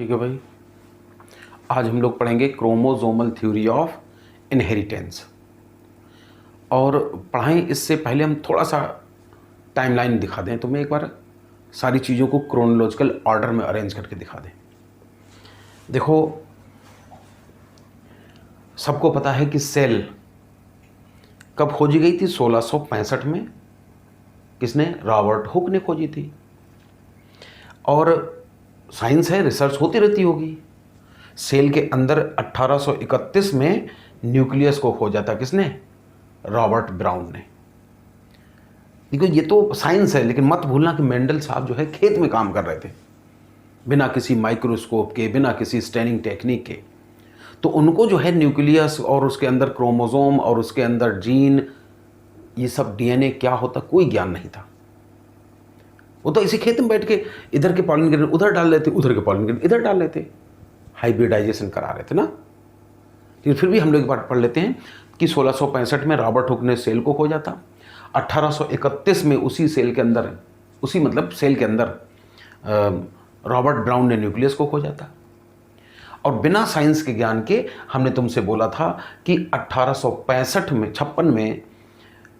ठीक है भाई। आज हम लोग पढ़ेंगे क्रोमोसोमल थ्योरी ऑफ इनहेरिटेंस। और पढ़ाएं इससे पहले हम थोड़ा सा टाइमलाइन दिखा दें, तो मैं एक बार सारी चीज़ों को क्रोनोलॉजिकल ऑर्डर में अरेंज करके दिखा दें। देखो, सबको पता है कि सेल कब खोजी गई थी? 1665 में। किसने? रॉबर्ट हुक ने खोजी थी। और साइंस है, रिसर्च होती रहती होगी। सेल के अंदर 1831 में न्यूक्लियस को खोजा था। किसने? रॉबर्ट ब्राउन ने। देखो, ये तो साइंस है, लेकिन मत भूलना कि मेंडल साहब जो है खेत में काम कर रहे थे, बिना किसी माइक्रोस्कोप के, बिना किसी स्टैनिंग टेक्निक के। तो उनको जो है न्यूक्लियस और उसके अंदर क्रोमोसोम और उसके अंदर जीन, ये सब डीएनए क्या होता, कोई ज्ञान नहीं था। वो तो इसी खेत में बैठ के इधर के पॉलिन ग्रेन उधर डाल लेते, उधर के पॉलिन ग्रेन इधर डाल लेते, हाइब्रिडाइजेशन करा रहे थे ना। लेकिन फिर भी हम लोग एक बार पढ़ लेते हैं कि 1665 में रॉबर्ट हुक ने सेल को खोजा था। 1831 में उसी सेल के अंदर, उसी मतलब सेल के अंदर रॉबर्ट ब्राउन ने न्यूक्लियस को खोजा था। और बिना साइंस के ज्ञान के हमने तुमसे बोला था कि 1865 में 56 में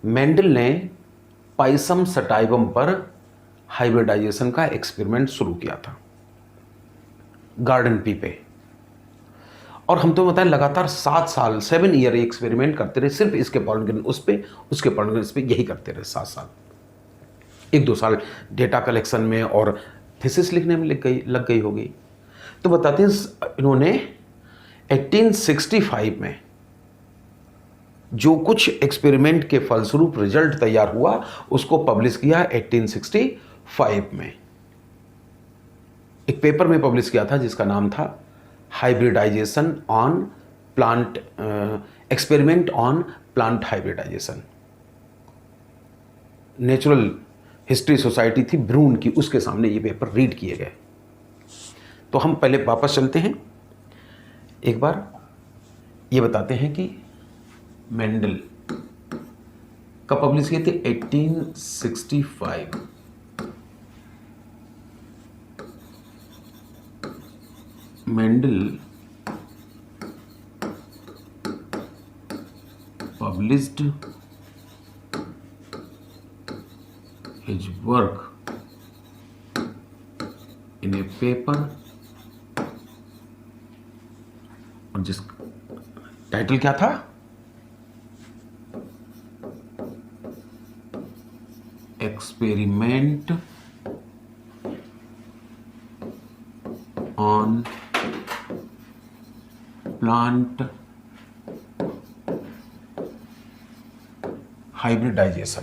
मेंडल ने पाइसम सटाइवम पर हाइब्रिडाइजेशन का एक्सपेरिमेंट शुरू किया था, गार्डन पी पे। और हम तो बताएं लगातार 7 साल 7 ईयर एक्सपेरिमेंट करते रहे, सिर्फ इसके पॉलिन ग्रेन उस पे, उसके पॉलिन ग्रेन इस पे, यही करते रहे 7 साल। 1-2 साल डेटा कलेक्शन में और थीसिस लिखने में लग गई होगी। तो बताते हैं, इन्होंने 1865 में जो कुछ एक्सपेरिमेंट के फलस्वरूप रिजल्ट तैयार हुआ उसको पब्लिश किया 1865 में। एक पेपर में पब्लिश किया था जिसका नाम था hybridisation on plant, experiment on plant hybridisation. Natural history society थी ब्रून की, उसके सामने ये पेपर रीड किए गए। तो हम पहले वापस चलते हैं, एक बार ये बताते हैं कि मेंडल कब पब्लिश किए थे? 1865। Mendel published his work in a paper, और जिस टाइटल क्या था? Experiment on plant hybridisation.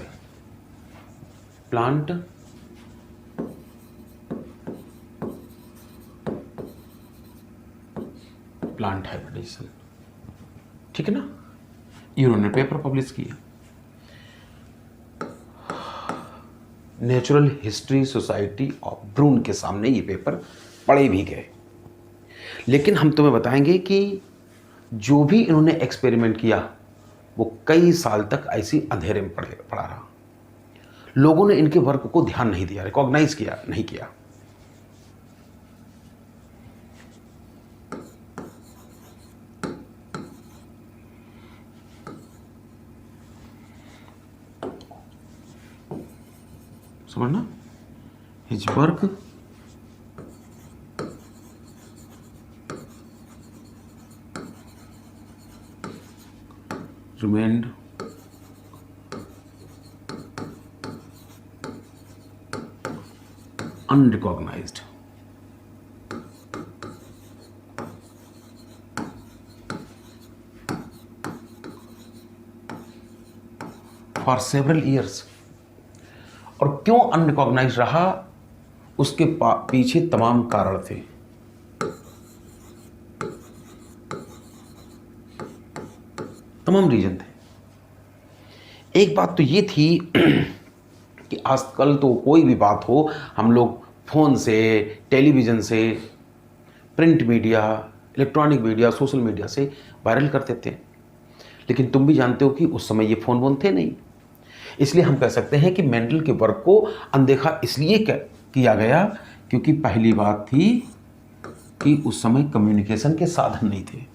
Plant hybridisation, ठीक है ना। इन्होंने पेपर पब्लिश किया। Natural history society of Brunn के सामने ये पेपर पढ़े भी गए। लेकिन हम तुम्हें बताएंगे कि जो भी इन्होंने एक्सपेरिमेंट किया वो कई साल तक ऐसी अंधेरे में पड़ा रहा। लोगों ने इनके वर्क को ध्यान नहीं दिया, रिकॉग्नाइज किया नहीं किया। समझना? His work remained unrecognized for several years। और क्यों अनरिकॉग्नाइज रहा? उसके पीछे तमाम कारण थे। तमाम रीजन थे। एक बात तो ये थी कि आजकल तो कोई भी बात हो, हम लोग फोन से, टेलीविजन से, print media, electronic media, social media से वायरल करते थे। लेकिन तुम भी जानते हो कि उस समय ये फोन वोन थे नहीं। इसलिए हम कह सकते हैं कि मेंडल के वर्क को अनदेखा इसलिए किया गया क्योंकि पहली बात थी कि उस समय कम्युनिकेशन के साधन नहीं थे।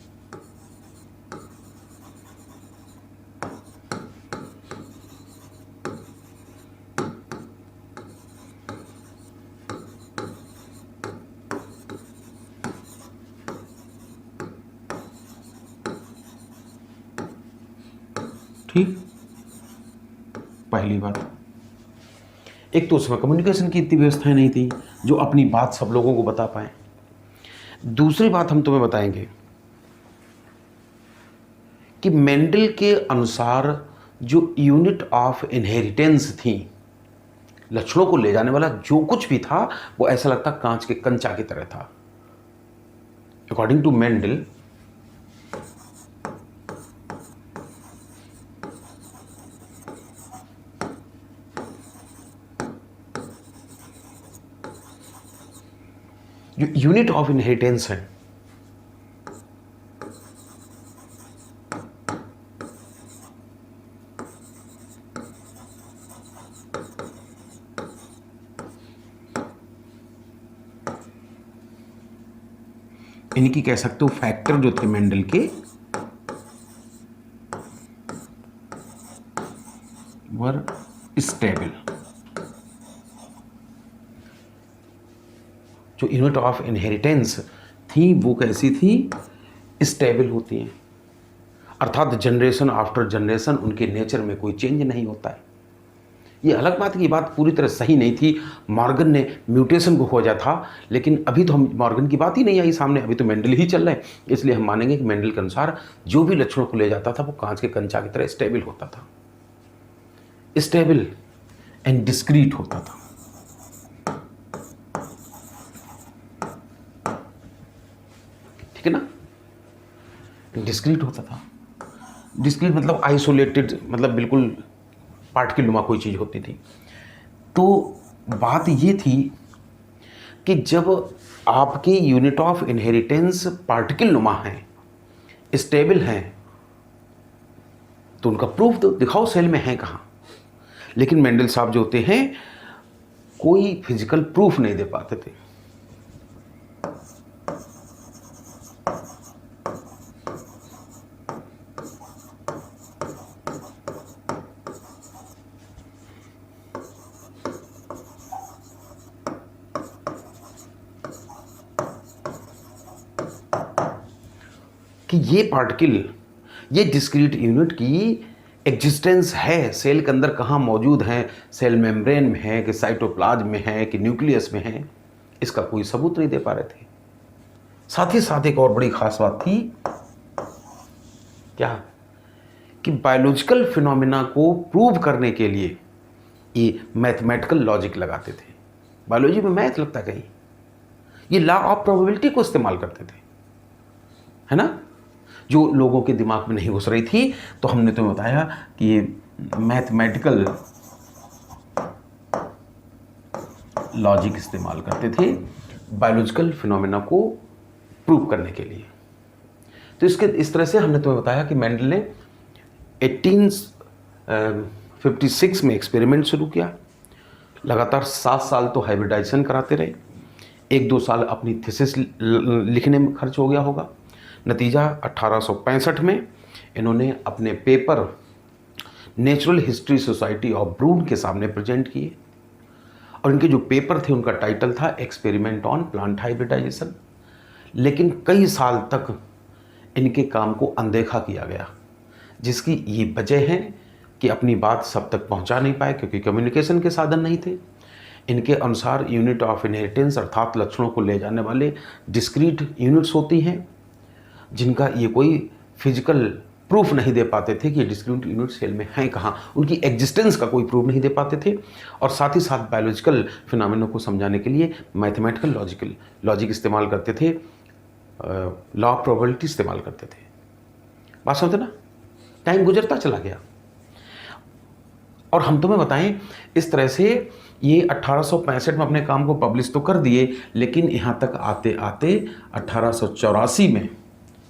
ठीक, पहली बात, एक तो उसमें कम्युनिकेशन की इतनी व्यवस्थाएं नहीं थी जो अपनी बात सब लोगों को बता पाए। दूसरी बात हम तुम्हें बताएंगे कि मेंडल के अनुसार जो यूनिट ऑफ इनहेरिटेंस थी, लक्षणों को ले जाने वाला जो कुछ भी था, वो ऐसा लगता कांच के कंचा की तरह था। अकॉर्डिंग टू मेंडल, जो यूनिट ऑफ इनहेरिटेंस है, इनकी कह सकते हो फैक्टर जो थे मेंडल के, वर स्टेबल। जो यूनिट ऑफ इनहेरिटेंस थी वो कैसी थी? स्टेबल होती हैं, अर्थात जनरेशन आफ्टर जनरेशन उनके नेचर में कोई चेंज नहीं होता है। ये अलग बात की बात पूरी तरह सही नहीं थी, मॉर्गन ने म्यूटेशन को खोजा था, लेकिन अभी तो हम मॉर्गन की बात ही नहीं आई सामने, अभी तो मेंडल ही चल रहा है। इसलिए हम मानेंगे कि मेंडल के अनुसार जो भी लक्षणों को ले जाता था वो कांच के कंचा की तरह स्टेबल होता था, स्टेबल एंड डिस्क्रीट होता था। ठीक है ना, डिस्क्रीट होता था। डिस्क्रीट मतलब आइसोलेटेड, मतलब बिल्कुल पार्टिकल नुमा कोई चीज़ होती थी। तो बात ये थी कि जब आपके यूनिट ऑफ इनहेरिटेंस पार्टिकल नुमा हैं, स्टेबल हैं, तो उनका प्रूफ तो दिखाओ सेल में है कहाँ। लेकिन मेंडल साहब जो होते हैं कोई फिजिकल प्रूफ नहीं दे पाते थे। कि ये पार्टिकल, ये डिस्क्रीट यूनिट की एग्जिस्टेंस है, सेल के अंदर कहाँ मौजूद हैं, सेल मेम्ब्रेन में है कि साइटोप्लाज्म में है कि न्यूक्लियस में है, इसका कोई सबूत नहीं दे पा रहे थे। साथ ही साथ एक और बड़ी खास बात थी, क्या कि बायोलॉजिकल फिनोमिना को प्रूव करने के लिए ये मैथमेटिकल लॉजिक लगाते थे। बायोलॉजी में मैथ लगता कहीं, ये लॉ ऑफ प्रोबेबिलिटी को इस्तेमाल करते थे, है ना, जो लोगों के दिमाग में नहीं घुस रही थी। तो हमने तुम्हें बताया कि ये मैथमेटिकल लॉजिक इस्तेमाल करते थे बायोलॉजिकल फिनोमेना को प्रूव करने के लिए। तो इस तरह से हमने तुम्हें बताया कि मेंडल ने 1856 में एक्सपेरिमेंट शुरू किया। लगातार 7 साल तो हाइब्रिडाइजेशन कराते रहे, 1-2 साल अपनी थीसिस लिखने में खर्च हो गया होगा। नतीजा 1865 में इन्होंने अपने paper natural history society of Brunn के सामने प्रेजेंट किए, और इनके जो पेपर थे उनका टाइटल था एक्सपेरिमेंट ऑन प्लांट हाइब्रिडाइजेशन। लेकिन कई साल तक इनके काम को अनदेखा किया गया, जिसकी ये वजह है कि अपनी बात सब तक पहुंचा नहीं पाए क्योंकि कम्युनिकेशन के साधन नहीं थे। इनके अनुसार यूनिट ऑफ इनहेरिटेंस अर्थात लक्षणों को ले जाने वाले डिस्क्रीट यूनिट्स होती हैं, जिनका ये कोई फिजिकल प्रूफ नहीं दे पाते थे कि ये डिस्क्रीट यूनिट सेल में हैं कहाँ, उनकी एग्जिस्टेंस का कोई प्रूफ नहीं दे पाते थे। और साथ ही साथ बायोलॉजिकल फिनोमेना को समझाने के लिए मैथमेटिकल लॉजिक इस्तेमाल करते थे, लॉ ऑफ प्रोबेबिलिटी इस्तेमाल करते थे। बात समझते ना, टाइम गुजरता चला गया। और हम तुम्हें बताएं, इस तरह से ये 1865 में अपने काम को पब्लिश तो कर दिए, लेकिन यहाँ तक आते आते 1884 में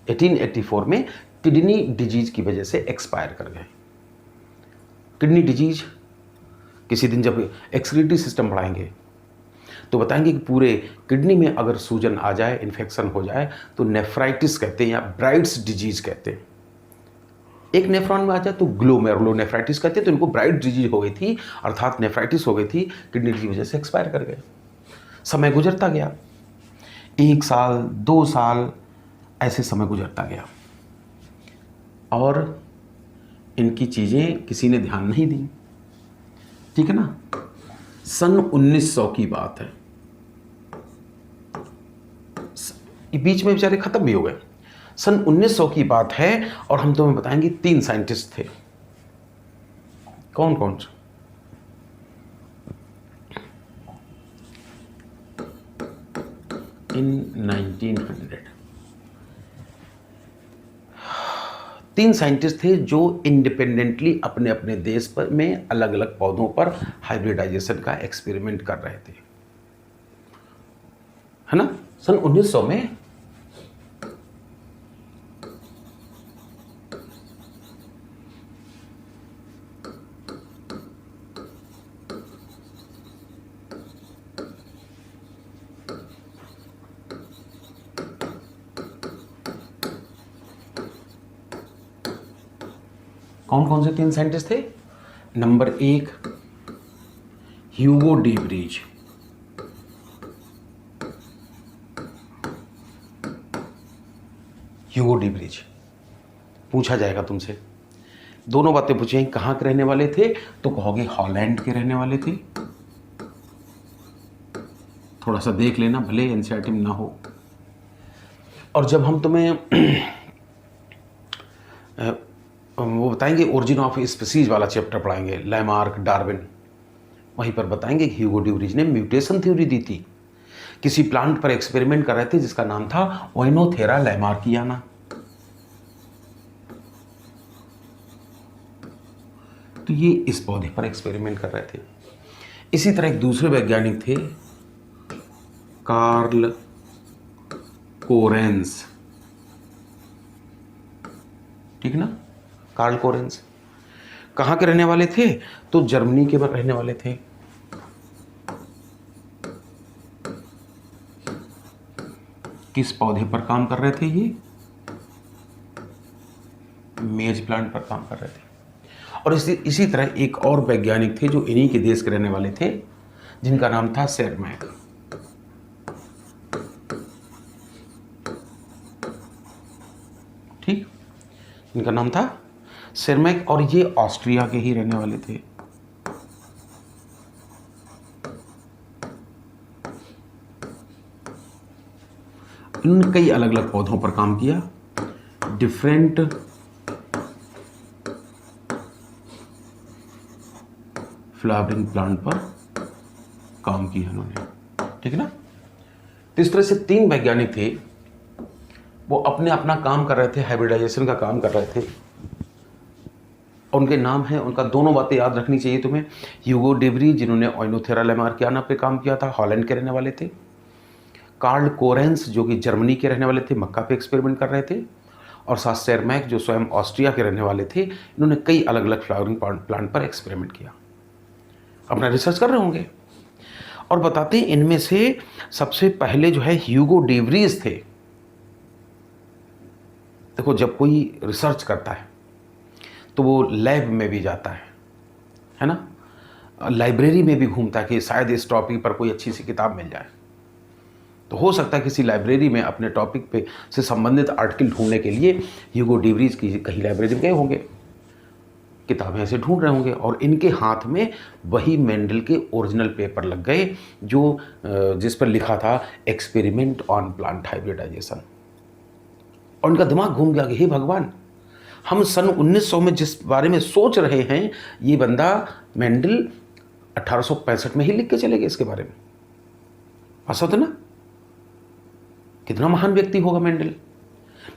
1884 में किडनी डिजीज की वजह से एक्सपायर कर गए। किडनी डिजीज, किसी दिन जब एक्सक्रीटरी सिस्टम बढ़ाएंगे तो बताएंगे कि पूरे किडनी में अगर सूजन आ जाए, इन्फेक्शन हो जाए, तो नेफ्राइटिस कहते हैं या ब्राइट्स डिजीज कहते हैं। एक नेफ्रॉन में आ जाए तो ग्लोमेरुलोनेफ्राइटिस कहते हैं। तो इनको ब्राइट डिजीज हो गई थी, अर्थात नेफ्राइटिस हो गई थी, किडनी की वजह से एक्सपायर कर गए। समय गुजरता गया, 1 साल 2 साल ऐसे समय गुजरता गया और इनकी चीज़ें किसी ने ध्यान नहीं दी। ठीक है ना। सन 1900 की बात है, बीच में बेचारे खत्म भी हो गए। सन 1900 की बात है और हम तुम्हें बताएंगे 3 साइंटिस्ट थे। कौन कौन से? इन 1900 3 साइंटिस्ट थे जो इंडिपेंडेंटली अपने अपने देश पर में अलग अलग पौधों पर हाइब्रिडाइजेशन का एक्सपेरिमेंट कर रहे थे, है ना। सन 1900 में कौन कौन से 3 साइंटिस्ट थे? Number 1 Hugo de Vries, Hugo de Vries. पूछा जाएगा तुमसे, दोनों बातें पूछेंगे, कहाँ के रहने वाले थे? तो कहोगे हॉलैंड के रहने वाले थे। थोड़ा सा देख लेना, भले एनसीईआरटी में ना हो। और जब हम तुम्हें वो बताएंगे ओरिजिन ऑफ स्पीसीज वाला चैप्टर पढ़ाएंगे, लैमार्क, डार्विन, वहीं पर बताएंगे कि ह्यूगो डी ब्रीज ने म्यूटेशन थ्योरी दी थी। किसी प्लांट पर एक्सपेरिमेंट कर रहे थे जिसका नाम था ओइनोथेरा लैमार्कियाना। तो ये इस पौधे पर एक्सपेरिमेंट कर रहे थे। इसी तरह एक दूसरे वैज्ञानिक थे, कार्ल कोरेंस। ठीक ना, कार्ल कोरेंस कहाँ के रहने वाले थे? तो जर्मनी के रहने वाले थे। किस पौधे पर काम कर रहे थे ये? मेज प्लांट पर काम कर रहे थे। और इसी तरह एक और वैज्ञानिक थे जो इन्हीं के देश के रहने वाले थे, जिनका नाम था सेरमैक। ठीक, इनका नाम था सेरमैक और ये ऑस्ट्रिया के ही रहने वाले थे। इन्होंने कई अलग अलग पौधों पर काम किया, डिफरेंट फ्लावरिंग प्लांट पर काम किया इन्होंने। ठीक है ना। तो इस तरह से 3 वैज्ञानिक थे, वो अपने अपना काम कर रहे थे, हाइब्रिडाइजेशन का काम कर रहे थे। उनके नाम हैं, उनका दोनों बातें याद रखनी चाहिए तुम्हें। ह्यूगो डी ब्रीज जिन्होंने ओइनोथेरा लैमार्कियाना पे काम किया था, हॉलैंड के रहने वाले थे। कार्ल कोरेंस जो कि जर्मनी के रहने वाले थे, मक्का पे एक्सपेरिमेंट कर रहे थे। और साथ सेरमैक जो स्वयं ऑस्ट्रिया के रहने वाले थे। इन्होंने कई अलग अलग फ्लावरिंग प्लांट पर एक्सपेरिमेंट किया, अपना रिसर्च कर रहे होंगे। और बताते हैं इनमें से सबसे पहले जो है ह्यूगो डी ब्रीज थे। देखो, जब कोई रिसर्च करता है तो वो लैब में भी जाता है ना, लाइब्रेरी में भी घूमता है कि शायद इस टॉपिक पर कोई अच्छी सी किताब मिल जाए। तो हो सकता है किसी लाइब्रेरी में अपने टॉपिक पे से संबंधित आर्टिकल ढूंढने के लिए ह्यूगो डी ब्रीज की कहीं लाइब्रेरी में गए होंगे, किताबें ऐसे ढूंढ रहे होंगे और इनके हाथ में वही मेंडल के ओरिजिनल पेपर लग गए जो जिस पर लिखा था एक्सपेरिमेंट ऑन प्लांट हाइब्रिडाइजेशन। और उनका दिमाग घूम गया कि हे भगवान, हम सन 1900 में जिस बारे में सोच रहे हैं, ये बंदा मेंडल 1865 में ही लिख के चले गए इसके बारे में। ऐसा तो ना, कितना महान व्यक्ति होगा मेंडल।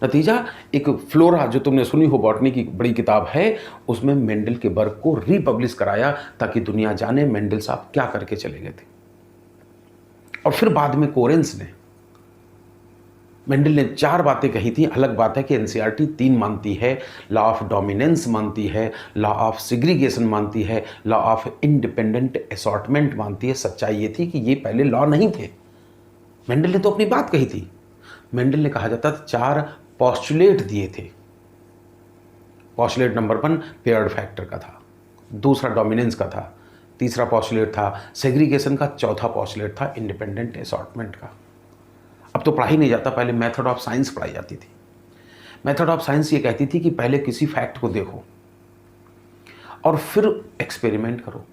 नतीजा, एक फ्लोरा जो तुमने सुनी हो, बॉटनी की बड़ी किताब है, उसमें मेंडल के वर्क को रीपब्लिश कराया ताकि दुनिया जाने मेंडल साहब क्या करके चले गए थे। और फिर बाद में कोरेंस ने मेंडल ने 4 बातें कही थी। अलग बात है कि एनसीईआरटी 3 मानती है, लॉ ऑफ डोमिनेंस मानती है, लॉ ऑफ सेग्रीगेशन मानती है, लॉ ऑफ इंडिपेंडेंट असॉर्टमेंट मानती है। सच्चाई ये थी कि ये पहले लॉ नहीं थे। मेंडल ने तो अपनी बात कही थी। मेंडल ने कहा जाता था 4 पोस्टुलेट दिए थे। पोस्टुलेट नंबर 1 पेयर्ड फैक्टर का था, दूसरा डोमिनेंस का था, तीसरा पोस्टुलेट था सेग्रीगेशन का, चौथा पोस्टुलेट था इंडिपेंडेंट असॉर्टमेंट का। अब तो पढ़ाई नहीं जाता, पहले मेथड ऑफ साइंस पढ़ाई जाती थी। मेथड ऑफ साइंस ये कहती थी कि पहले किसी फैक्ट को देखो और फिर एक्सपेरिमेंट करो,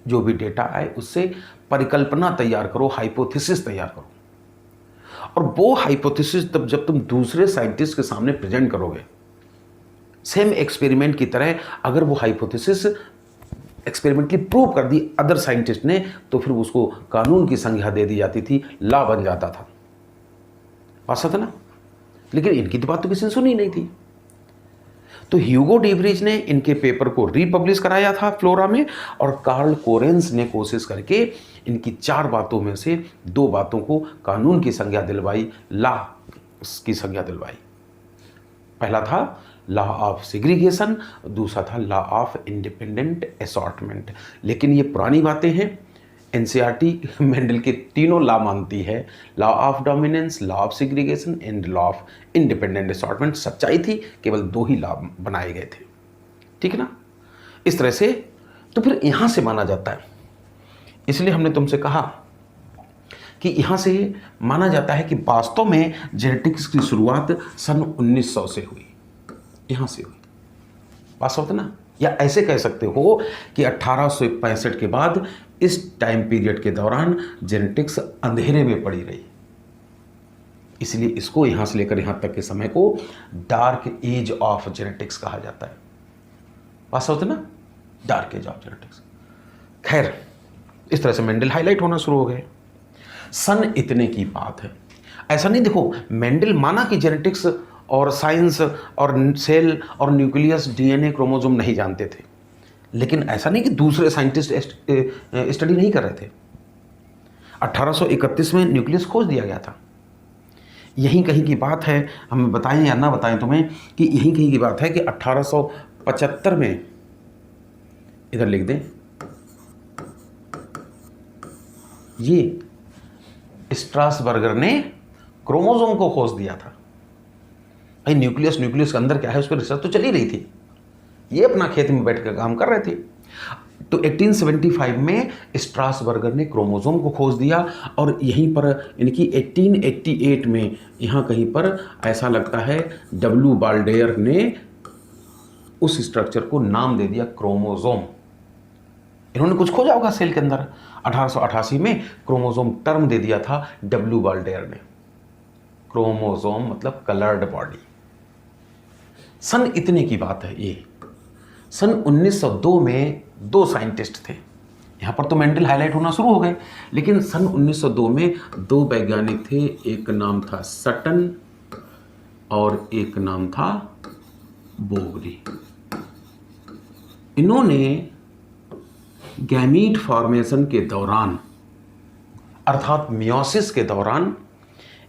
जो भी डेटा आए उससे परिकल्पना तैयार करो, हाइपोथेसिस तैयार करो, और वो हाइपोथेसिस तब जब तुम दूसरे साइंटिस्ट के सामने प्रेजेंट करोगे सेम एक्सपेरिमेंट की तरह, अगर वो हाइपोथेसिस एक्सपेरिमेंटली प्रूव कर दी अदर साइंटिस्ट ने, तो फिर उसको कानून की संज्ञा दे दी जाती थी, लॉ बन जाता था। बात था ना। लेकिन इनकी तो बात तो किसी ने सुनी नहीं थी। तो ह्यूगो डीवरीज ने इनके पेपर को रीपब्लिश कराया था फ्लोरा में, और कार्ल कोरेंस ने कोशिश करके इनकी 4 बातों में से 2 बातों को कानून की संज्ञा दिलवाई, लॉ की संज्ञा दिलवाई। पहला था लॉ ऑफ सेग्रीगेशन, दूसरा था लॉ ऑफ इंडिपेंडेंट असॉर्टमेंट। लेकिन ये पुरानी बातें हैं। एनसीईआरटी मेंडल के तीनों लॉ मानती है, law of dominance, law of segregation and law of independent assortment. सच्चाई थी केवल 2 ही लॉ बनाए गए थे, ठीक है ना। इस तरह से तो फिर यहां से माना जाता है। इसलिए हमने तुमसे कहा कि यहां से माना जाता है कि वास्तव में जेनेटिक्स की शुरुआत सन 1900 से हुई, यहां से हुई। वास्तव ना, या ऐसे कह सकते हो कि 1865 के बाद इस टाइम पीरियड के दौरान जेनेटिक्स अंधेरे में पड़ी रही, इसलिए इसको यहां से लेकर यहां तक के समय को डार्क एज ऑफ जेनेटिक्स कहा जाता है। बात होता ना, डार्क एज ऑफ जेनेटिक्स। खैर, इस तरह से मेंडल हाईलाइट होना शुरू हो गए। सन इतने की बात है, ऐसा नहीं। देखो, मेंडल माना कि जेनेटिक्स और साइंस और सेल और न्यूक्लियस, डीएनए, क्रोमोसोम नहीं जानते थे, लेकिन ऐसा नहीं कि दूसरे साइंटिस्ट स्टडी नहीं कर रहे थे। 1831 में न्यूक्लियस खोज दिया गया था। यहीं कहीं की बात है, हम बताएं या ना बताएं तुम्हें, कि यहीं कहीं की बात है कि 1875 में, इधर लिख दें, ये स्ट्रासबर्गर ने क्रोमोसोम को खोज दिया था। भाई न्यूक्लियस के अंदर क्या है उस पर रिसर्च तो चली रही थी, ये अपना खेत में बैठ कर काम कर रहे थे। तो 1875 में स्ट्रासबर्गर ने क्रोमोसोम को खोज दिया, और यहीं पर इनकी 1888 में यहाँ कहीं पर ऐसा लगता है डब्ल्यू बाल्डेयर ने उस स्ट्रक्चर को नाम दे दिया क्रोमोसोम। इन्होंने कुछ खोजा होगा सेल के अंदर। 1888 में क्रोमोसोम टर्म दे दिया था डब्ल्यू बाल्डेयर ने। क्रोमोसोम मतलब कलर्ड बॉडी। सन इतने की बात है ये। सन 1902 में 2 साइंटिस्ट थे। यहाँ पर तो मेंडल हाईलाइट होना शुरू हो गए, लेकिन सन 1902 में 2 वैज्ञानिक थे। एक नाम था सटन और एक नाम था बोगरी। इन्होंने गैमीट फॉर्मेशन के दौरान, अर्थात मियोसिस के दौरान,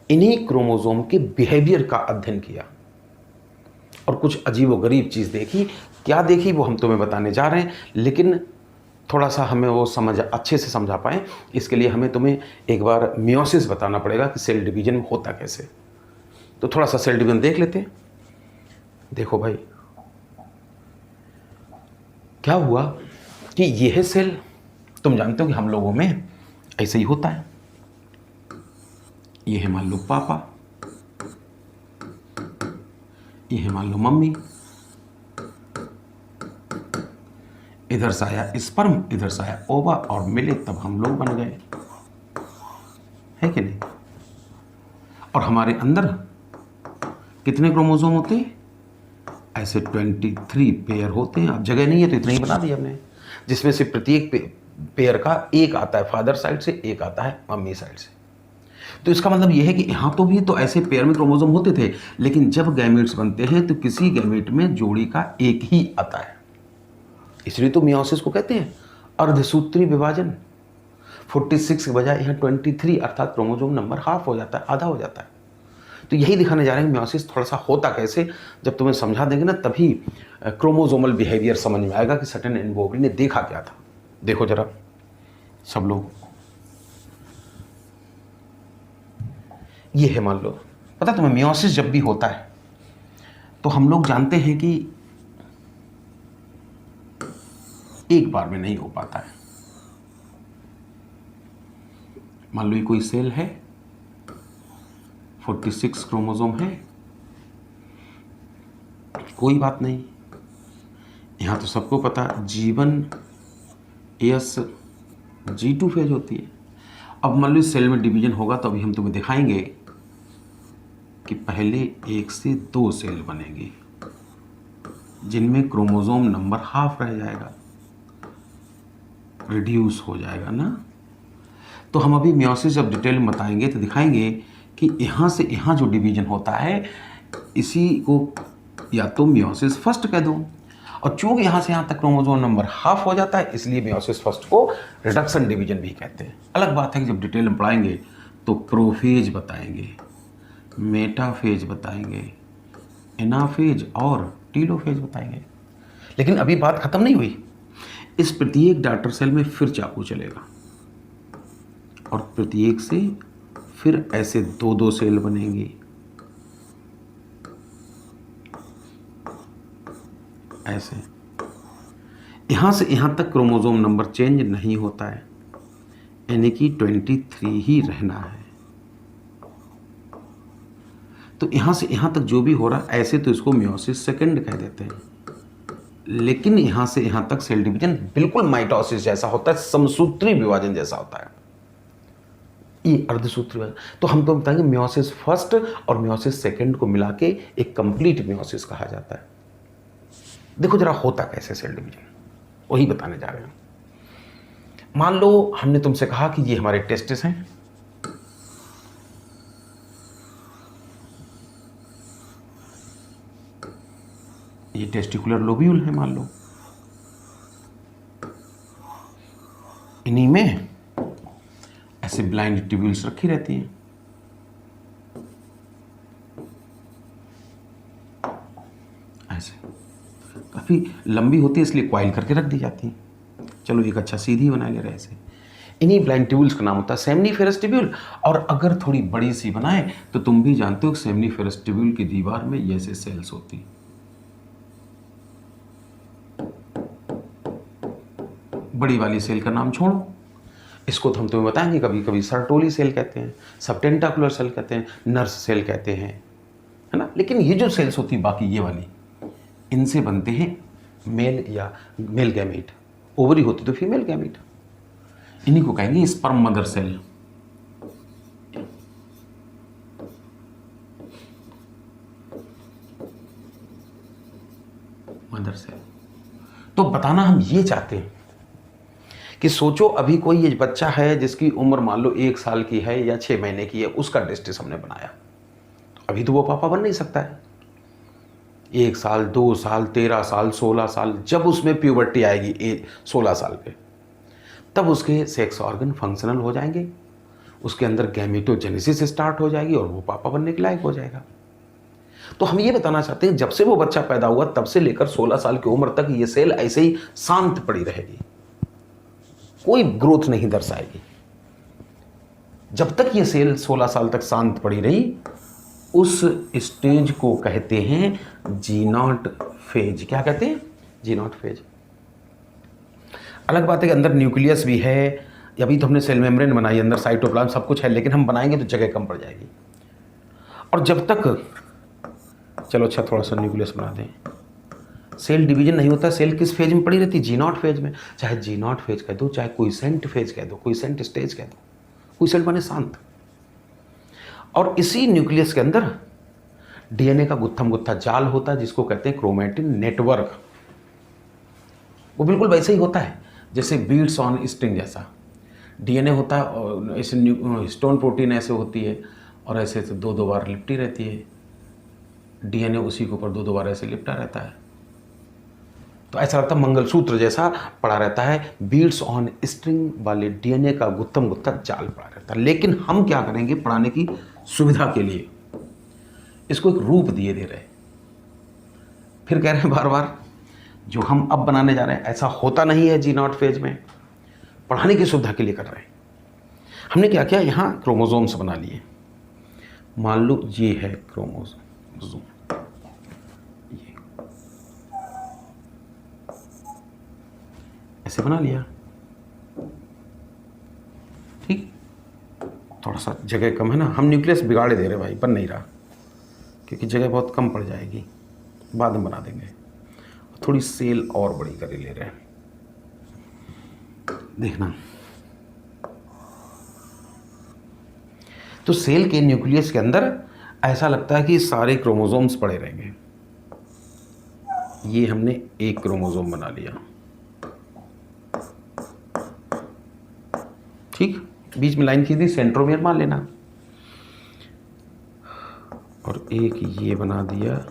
इन्हीं क्रोमोसोम के बिहेवियर का अध्ययन किया और कुछ अजीबोगरीब चीज़ देखी। क्या देखी वो हम तुम्हें बताने जा रहे हैं, लेकिन थोड़ा सा हमें वो अच्छे से समझा पाएँ, इसके लिए हमें तुम्हें एक बार मियोसिस बताना पड़ेगा कि सेल डिवीजन में होता कैसे। तो थोड़ा सा सेल डिवीजन देख लेते हैं। देखो भाई, क्या हुआ कि यह सेल, तुम जानते हो कि हम लोगों में ऐसे ही होता है। ये है मान लो पापा, ये है मान लो मम्मी, इधर से आया स्पर्म, इधर से आया ओवा, और मिले तब हम लोग बन गए, है कि नहीं। और हमारे अंदर कितने क्रोमोसोम होते हैं? ऐसे 23 पेयर होते हैं। अब जगह नहीं है तो इतना ही बना दिया हमने, जिसमें से प्रत्येक पेयर का एक आता है फादर साइड से, एक आता है मम्मी साइड से। तो इसका मतलब यह है कि यहाँ तो भी तो ऐसे पेयर में क्रोमोसोम होते थे, लेकिन जब गैमेट्स बनते हैं तो किसी गैमेट में जोड़ी का एक ही आता है। इसलिए तो मियोसिस को कहते हैं अर्धसूत्री विभाजन। 46 के बजाय यहाँ 23, अर्थात क्रोमोसोम नंबर हाफ हो जाता है, आधा हो जाता है। तो यही दिखाने जा रहे हैं मियोसिस थोड़ा सा होता कैसे। जब तुम्हें समझा देंगे ना तभी क्रोमोजोमल बिहेवियर समझ में आएगा कि सर्टेन एंड बोबरी ने देखा क्या था। देखो जरा सब लोग, ये है मान लो, पता तुम्हें मियोसिस जब भी होता है तो हम लोग जानते हैं कि एक बार में नहीं हो पाता है। मान लो ये कोई सेल है, 46 क्रोमोसोम है, कोई बात नहीं, यहां तो सबको पता G1 S G2 फेज होती है। अब मान लो इस सेल में डिवीजन होगा तो अभी हम तुम्हें दिखाएंगे कि पहले 1 से 2 सेल बनेंगे जिनमें क्रोमोसोम नंबर हाफ रह जाएगा, रिड्यूस हो जाएगा ना। तो हम अभी मियोसिस जब डिटेल में बताएंगे तो दिखाएंगे कि यहाँ से यहाँ जो डिवीजन होता है इसी को या तो मियोसिस फर्स्ट कह दो, और चूंकि यहाँ से यहाँ तक क्रोमोसोम नंबर हाफ हो जाता है इसलिए मियोसिस फर्स्ट को रिडक्शन डिवीजन भी कहते हैं। अलग बात है कि जब डिटेल में पढ़ाएंगे तो प्रोफेज बताएंगे, मेटाफेज बताएंगे, एनाफेज और टीलोफेज बताएंगे। लेकिन अभी बात खत्म नहीं हुई, इस प्रत्येक डॉटर सेल में फिर चाकू चलेगा और प्रत्येक से फिर ऐसे 2-2 सेल बनेंगी, ऐसे। यहां से यहां तक क्रोमोसोम नंबर चेंज नहीं होता है, यानी कि 23 ही रहना है। तो यहां से यहां तक जो भी हो रहा है ऐसे तो इसको मियोसिस सेकंड कह देते हैं, लेकिन यहां से यहां तक सेल डिवीजन बिल्कुल माइटोसिस जैसा होता है, समसूत्री विभाजन जैसा होता है, ये अर्धसूत्री विभाजन। तो हम तो बताएंगे मियोसिस फर्स्ट और मियोसिस सेकंड को मिला के एक कंप्लीट मियोसिस कहा जाता है। देखो जरा होता कैसे सेल डिवीजन, वही बताने जा रहे हैं। मान लो हमने तुमसे कहा कि ये हमारे टेस्टिस हैं, ये टेस्टिकुलर लोब्यूल है मान लो, इन्हीं में ऐसे ब्लाइंड ट्यूब्यूल्स रखी रहती हैं, ऐसे काफी लंबी होती है इसलिए क्वाइल करके रख दी जाती है। चलो एक अच्छा सीधी बना ले रहे ऐसे, इन्हीं ब्लाइंड ट्यूब्यूल्स का नाम होता है सेमनीफेरस ट्यूब्यूल। और अगर थोड़ी बड़ी सी बनाए तो तुम भी जानते हो सेमनीफेरस ट्यूब्यूल की दीवार में ये ऐसे सेल्स होती, बड़ी वाली सेल का नाम छोड़ो, इसको तो हम तुम्हें बताएंगे, कभी कभी सर्टोली सेल कहते हैं, सबटेंटाकुलर सेल कहते हैं, नर्स सेल कहते हैं, है ना। लेकिन ये जो सेल्स होती बाकी ये वाली, इनसे बनते हैं मेल या मेल गैमीट, ओवरी होती तो फीमेल गैमीट, इन्हीं को कहेंगे sperm mother cell. Mother cell. तो बताना हम ये चाहते हैं कि सोचो अभी कोई ये बच्चा है जिसकी उम्र मान लो 1 साल की है या 6 महीने की है, उसका टेस्टिस हमने बनाया, तो अभी तो वो पापा बन नहीं सकता है। 1 साल, 2 साल, 13 साल, 16 साल, जब उसमें प्यूबर्टी आएगी 16 साल पे, तब उसके सेक्स ऑर्गन फंक्शनल हो जाएंगे, उसके अंदर गैमेटोजेनेसिस स्टार्ट हो जाएगी और वो पापा बनने के लायक हो जाएगा। तो हम ये बताना चाहते हैं जब से वो बच्चा पैदा हुआ तब से लेकर 16 साल की उम्र तक ये सेल ऐसे ही शांत पड़ी रहेगी, कोई ग्रोथ नहीं दर्शाएगी। जब तक ये सेल 16 साल तक शांत पड़ी रही, उस स्टेज को कहते हैं G0 फेज। क्या कहते हैं? G0 phase. अलग बात है कि अंदर न्यूक्लियस भी है, अभी तो हमने सेल मेम्ब्रेन बनाई, अंदर साइटोप्लाज्म सब कुछ है, लेकिन हम बनाएंगे तो जगह कम पड़ जाएगी। और जब तक, चलो अच्छा थोड़ा सा न्यूक्लियस बना दें, सेल डिवीजन नहीं होता, सेल किस फेज में पड़ी रहती? G0 फेज में। चाहे G0 फेज कह दो, चाहे क्विसेंट फेज कह दो, क्विसेंट स्टेज कह दो, क्विसेंट माने शांत। और इसी न्यूक्लियस के अंदर डीएनए का गुत्थम गुत्था जाल होता है जिसको कहते हैं क्रोमैटिन नेटवर्क। वो बिल्कुल वैसे ही होता है जैसे बीड्स ऑन स्ट्रिंग जैसा डीएनए होता है, और ऐसे हिस्टोन प्रोटीन ऐसे होती है और ऐसे तो 2-2 बार लिपटी रहती है, डीएनए उसी के ऊपर 2-2 बार ऐसे लिपटा रहता है, तो ऐसा लगता है मंगलसूत्र जैसा पड़ा रहता है, बीड्स ऑन स्ट्रिंग वाले डीएनए का गुत्थम गुत्था जाल पड़ा रहता है। लेकिन हम क्या करेंगे पढ़ाने की सुविधा के लिए, इसको एक रूप दिए दे रहे हैं। फिर कह रहे हैं बार बार जो हम अब बनाने जा रहे हैं ऐसा होता नहीं है G0 फेज में, पढ़ाने की सुविधा के लिए कर रहे हैं। हमने क्या किया, यहाँ क्रोमोसोम्स बना लिए। मान लो ये है क्रोमोसोम, ये ऐसे बना लिया। ठीक, थोड़ा सा जगह कम है ना, हम न्यूक्लियस बिगाड़े दे रहे भाई, बन नहीं रहा क्योंकि जगह बहुत कम पड़ जाएगी, बाद में बना देंगे। थोड़ी सेल और बड़ी कर ले रहे हैं, देखना। तो सेल के न्यूक्लियस के अंदर ऐसा लगता है कि सारे क्रोमोसोम्स पड़े रहेंगे। ये हमने एक क्रोमोसोम बना लिया। ठीक, बीच में लाइन खींच दी, सेंट्रोमियर मान लेना, और एक ये बना दिया।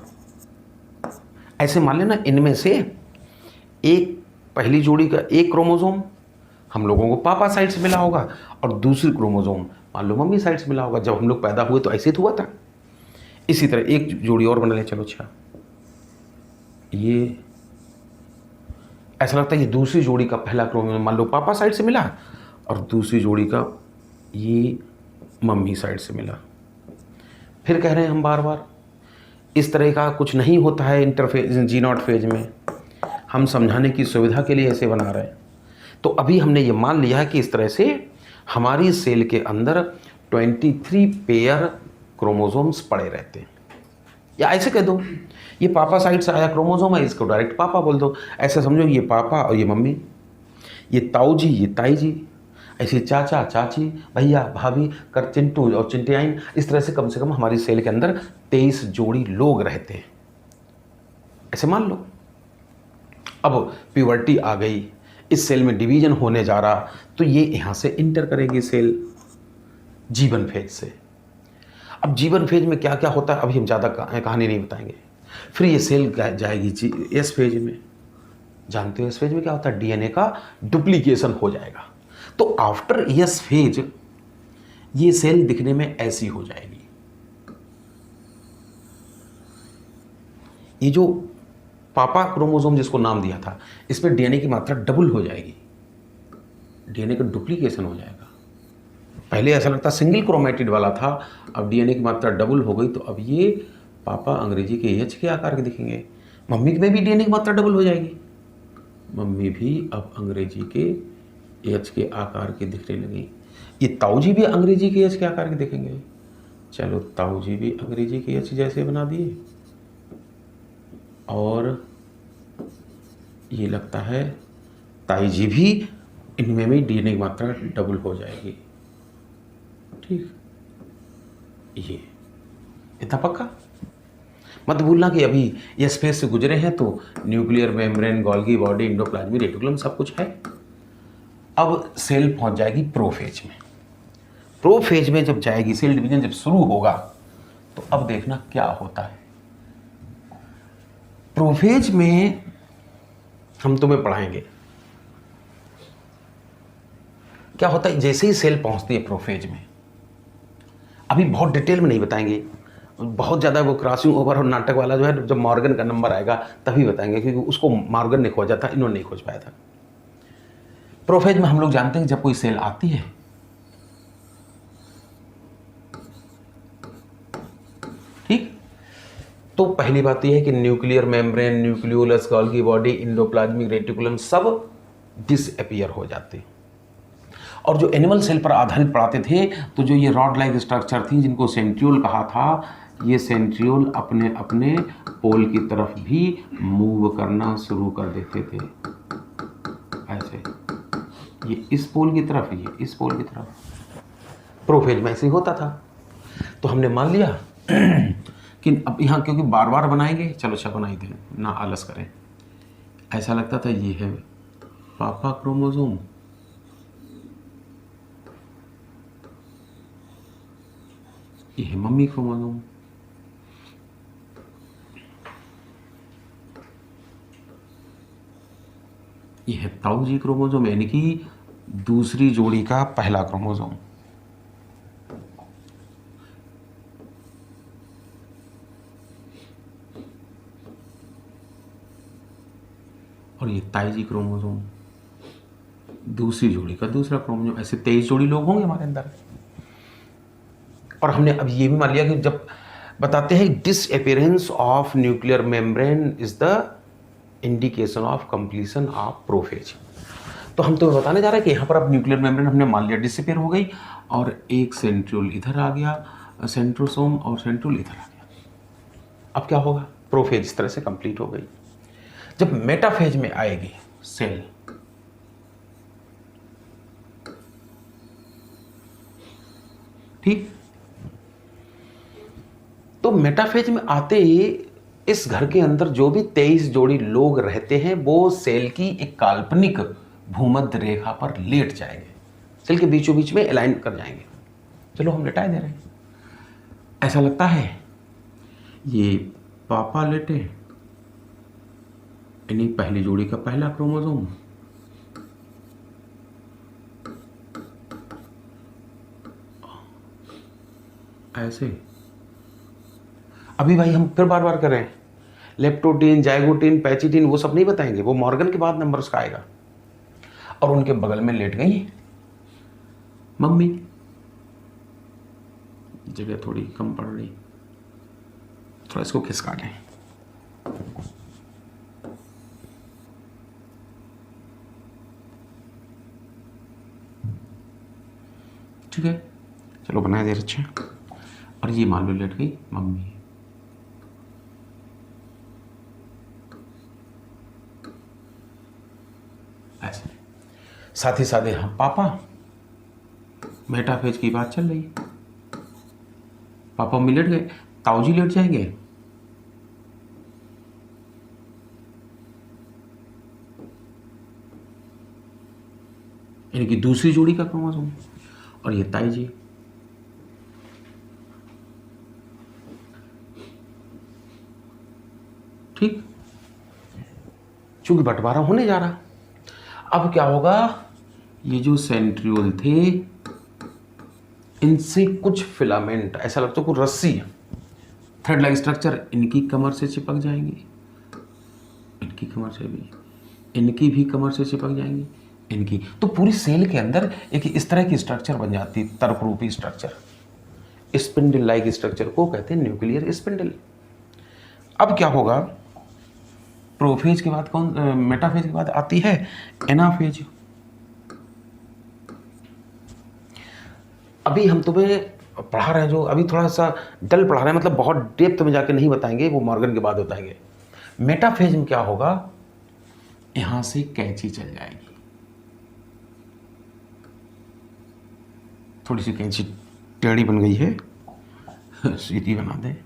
ऐसे मान लेना इनमें से एक पहली जोड़ी का एक क्रोमोसोम हम लोगों को पापा साइड से मिला होगा और दूसरी क्रोमोसोम मान लो मम्मी साइड से मिला होगा। जब हम लोग पैदा हुए तो ऐसे तो हुआ था। इसी तरह एक जोड़ी और बना लें, चलो। अच्छा, ये ऐसा लगता है ये दूसरी जोड़ी का पहला क्रोमोसोम मान लो पापा साइड से मिला और दूसरी जोड़ी का ये मम्मी साइड से मिला। फिर कह रहे हैं हम बार बार इस तरह का कुछ नहीं होता है इंटरफेज G0 फेज में, हम समझाने की सुविधा के लिए ऐसे बना रहे हैं। तो अभी हमने ये मान लिया है कि इस तरह से हमारी सेल के अंदर 23 पेयर क्रोमोसोम्स पड़े रहते हैं। या ऐसे कह दो ये पापा साइड से आया क्रोमोसोम है, इसको डायरेक्ट पापा बोल दो। ऐसे समझो ये पापा और ये मम्मी, ये ताऊ जी ये ताई जी, ऐसे चाचा चाची भैया भाभी कर चिंटू और चिंटियाइन। इस तरह से कम हमारी सेल के अंदर 23 जोड़ी लोग रहते हैं, ऐसे मान लो। अब प्यूबर्टी आ गई, इस सेल में डिवीजन होने जा रहा, तो ये यहाँ से इंटर करेगी सेल जीवन फेज से। अब जीवन फेज में क्या क्या होता है अभी हम ज़्यादा कहानी नहीं बताएंगे। फिर ये सेल जाएगी एस फेज में। जानते हो एस फेज में क्या होता है, डीएनए का डुप्लीकेशन हो जाएगा। तो आफ्टर एस फेज ये सेल दिखने में ऐसी हो जाएगी। ये जो पापा क्रोमोसोम जिसको नाम दिया था, इसमें डीएनए की मात्रा डबल हो जाएगी, डीएनए का डुप्लीकेशन हो जाएगा। पहले ऐसा लगता सिंगल क्रोमेटिड वाला था, अब डीएनए की मात्रा डबल हो गई, तो अब ये पापा अंग्रेजी के एच के आकार के दिखेंगे। मम्मी में भी डीएनए की मात्रा डबल हो जाएगी, मम्मी भी अब अंग्रेजी के एच के आकार के दिखने लगी। ये ताऊ जी भी अंग्रेजी के एच के आकार के दिखेंगे। चलो ताऊ जी भी अंग्रेजी के एच जैसे बना दिए, और ये लगता है ताई जी भी, इनमें भी डीएनए की मात्रा डबल हो जाएगी। ठीक, ये इतना पक्का मत भूलना कि अभी ये स्पेस से गुजरे हैं तो nuclear membrane, Golgi body, endoplasmic reticulum सब कुछ है। अब सेल पहुंच जाएगी प्रोफेज में। प्रोफेज में जब जाएगी, सेल डिवीजन जब शुरू होगा, तो अब देखना क्या होता है। प्रोफेज में हम तुम्हें पढ़ाएंगे क्या होता है। जैसे ही सेल पहुंचती है प्रोफेज में, अभी बहुत डिटेल में नहीं बताएंगे, बहुत ज़्यादा वो क्रॉसिंग ओवर और नाटक वाला जो है, जब मॉर्गन का नंबर आएगा तभी बताएंगे, क्योंकि उसको मॉर्गन ने खोजा था, इन्होंने नहीं खोज पाया था। प्रोफेज में हम लोग जानते हैं जब कोई सेल आती है, ठीक, तो पहली बात यह है कि nuclear membrane, nucleolus, Golgi body, endoplasmic reticulum सब डिसअपीयर हो जाते हैं। और जो एनिमल सेल पर आधारित पढ़ाते थे, तो जो ये रॉड लाइक स्ट्रक्चर थी जिनको सेंट्रियोल कहा था, ये सेंट्रियोल अपने अपने पोल की तरफ भी मूव करना शुरू कर देते थे। ऐसे ये इस पोल की तरफ, ये इस पोल की तरफ। प्रोफेज में ऐसे ही होता था। तो हमने मान लिया कि अब यहाँ क्योंकि बार बार बनाएंगे, चलो अच्छा बनाई दें, ना आलस करें। ऐसा लगता था ये है पापा क्रोमोसोम, ये है मम्मी क्रोमोसोम, ये है ताऊ जी क्रोमोसोम, यानी कि दूसरी जोड़ी का पहला क्रोमोसोम। और ये ताई क्रोमोसोम, दूसरी जोड़ी का दूसरा क्रोमोसोम। ऐसे 23 जोड़ी लोग होंगे हमारे अंदर। और हमने अब ये भी मान लिया कि जब बताते हैं disappearance of nuclear membrane is the indication of completion of prophase. तो हम तो बताने जा रहे हैं कि यहाँ पर अब न्यूक्लियर मेम्ब्रेन हमने मान लिया डिसअपियर हो गई, और एक सेंट्रियोल इधर आ गया, सेंट्रोसोम, और सेंट्रियोल इधर आ गया। अब क्या होगा? प्रोफेज इस तरह से कंप्लीट हो गई। जब मेटाफेज में आएगी सेल, ठीक, तो मेटाफेज में आते ही इस घर के अंदर जो भी 23 जोड़ी लोग रहते हैं वो सेल की एक काल्पनिक भूमध्य रेखा पर लेट जाएंगे, सेल के बीचों बीच में अलाइन कर जाएंगे। चलो हम लेटाए दे रहे हैं, ऐसा लगता है ये पापा लेटे, इन्हीं पहली जोड़ी का पहला क्रोमोसोम, ऐसे। अभी भाई हम फिर बार बार कर रहे हैं, लेप्टोटीन, जाइगोटीन, पैचिटीन वो सब नहीं बताएंगे, वो मॉर्गन के बाद नंबर उसका आएगा। और उनके बगल में लेट गई मम्मी, जगह थोड़ी कम पड़ रही, थोड़ा इसको खिसका लें। ठीक है, चलो बनाए दे अच्छे। और ये मान लो लेट गई मम्मी, ऐसे। साथ ही साथ हम पापा, मेटाफेज की बात चल रही, पापा मम्मी लेट गए, ताऊजी लेट जाएंगे, यानी कि दूसरी जोड़ी का क्रोमोसोम। और ये ताई जी, ठीक, चूंकि बंटवारा होने जा रहा। अब क्या होगा, ये जो सेंट्रियोल थे इनसे कुछ फिलामेंट, ऐसा लगता है कुछ रस्सी, थ्रेड लाइक स्ट्रक्चर इनकी कमर से चिपक जाएंगी, इनकी कमर से भी, इनकी भी कमर से चिपक जाएंगी, इनकी। तो पूरी सेल के अंदर एक इस तरह की स्ट्रक्चर बन जाती है, तर्क रूपी स्ट्रक्चर। स्पिंडल लाइक स्ट्रक्चर को कहते हैं न्यूक्लियर स्पिंडल। अब क्या होगा, प्रोफेज के बाद कौन, मेटाफेज के बाद आती है एनाफेज। अभी हम तुम्हें पढ़ा रहे हैं, जो अभी थोड़ा सा डल पढ़ा रहे हैं, मतलब बहुत डेप्थ में जाके नहीं बताएंगे, वो मॉर्गन के बाद बताएंगे। मेटाफेज में क्या होगा, यहां से कैंची चल जाएगी, थोड़ी सी कैंची टेढ़ी बन गई है, सीधी बना दे।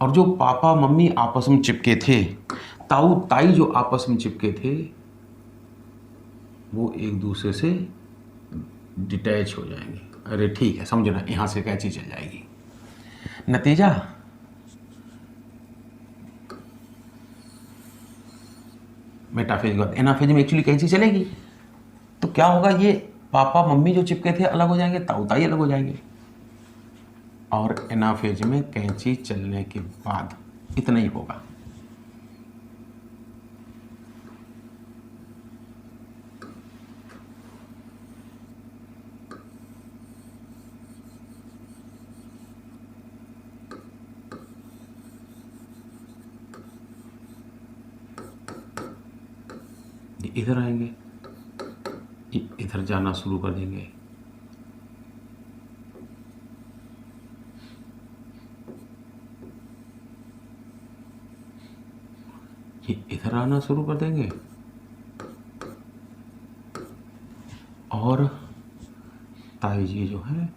और जो पापा मम्मी आपस में चिपके थे, ताऊ ताई जो आपस में चिपके थे, वो एक दूसरे से डिटैच हो जाएंगे। अरे ठीक है, समझना, यहां से कैंची चल जाएगी। नतीजा, मेटाफेज के बाद एनाफेज में एक्चुअली कैंची चलेगी, तो क्या होगा, ये पापा मम्मी जो चिपके थे अलग हो जाएंगे, ताऊ ताई अलग हो जाएंगे। और एनाफेज में कैंची चलने के बाद इतना ही होगा। इधर आएंगे, इधर जाना शुरू कर देंगे, ये इधर आना शुरू कर देंगे, और ताई जी जो है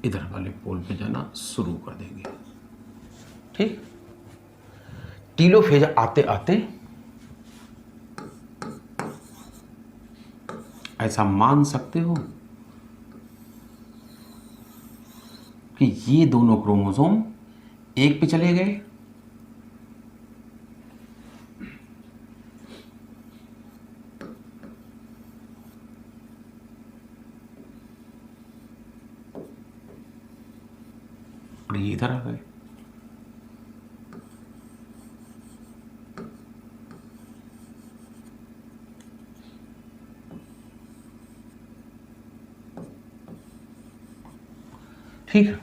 इधर वाले पोल पे जाना शुरू कर देंगे। ठीक, टीलोफेज आते आते ऐसा मान सकते हो कि ये दोनों क्रोमोसोम एक पे चले गए, और ये इधर आ गए। ठीक है।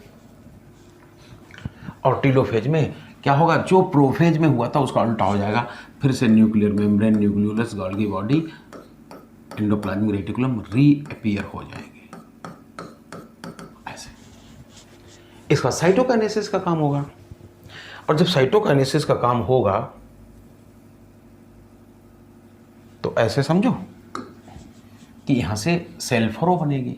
और टीलोफेज में क्या होगा, जो प्रोफेज में हुआ था उसका उल्टा हो जाएगा, फिर से nuclear membrane, nucleolus, Golgi body, endoplasmic reticulum reappear हो जाएंगे ऐसे। इसका साइटोकाइनेसिस का काम होगा। और जब साइटोकाइनेसिस का काम होगा तो ऐसे समझो कि यहां से सेल फरो बनेगी।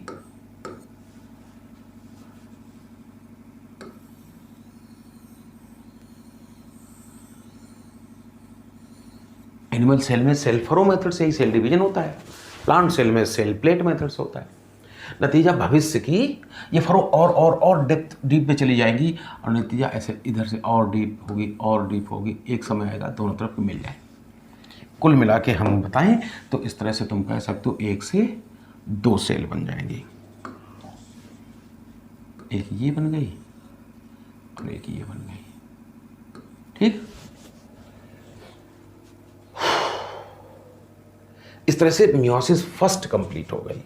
एनिमल सेल में सेल फरो मेथड से ही सेल डिवीजन होता है, प्लांट सेल में सेल प्लेट मेथड से होता है। नतीजा भविष्य की ये फरो और डेप्थ डीप में चली जाएंगी और नतीजा ऐसे इधर से और डीप होगी, एक समय आएगा दोनों तरफ मिल जाए। कुल मिला के हम बताएं तो इस तरह से तुम कह सकते हो 1 से 2 सेल बन जाएंगी। एक ये बन गई और एक ये बन गई। ठीक, इस तरह से मियोसिस फर्स्ट कंप्लीट हो गई।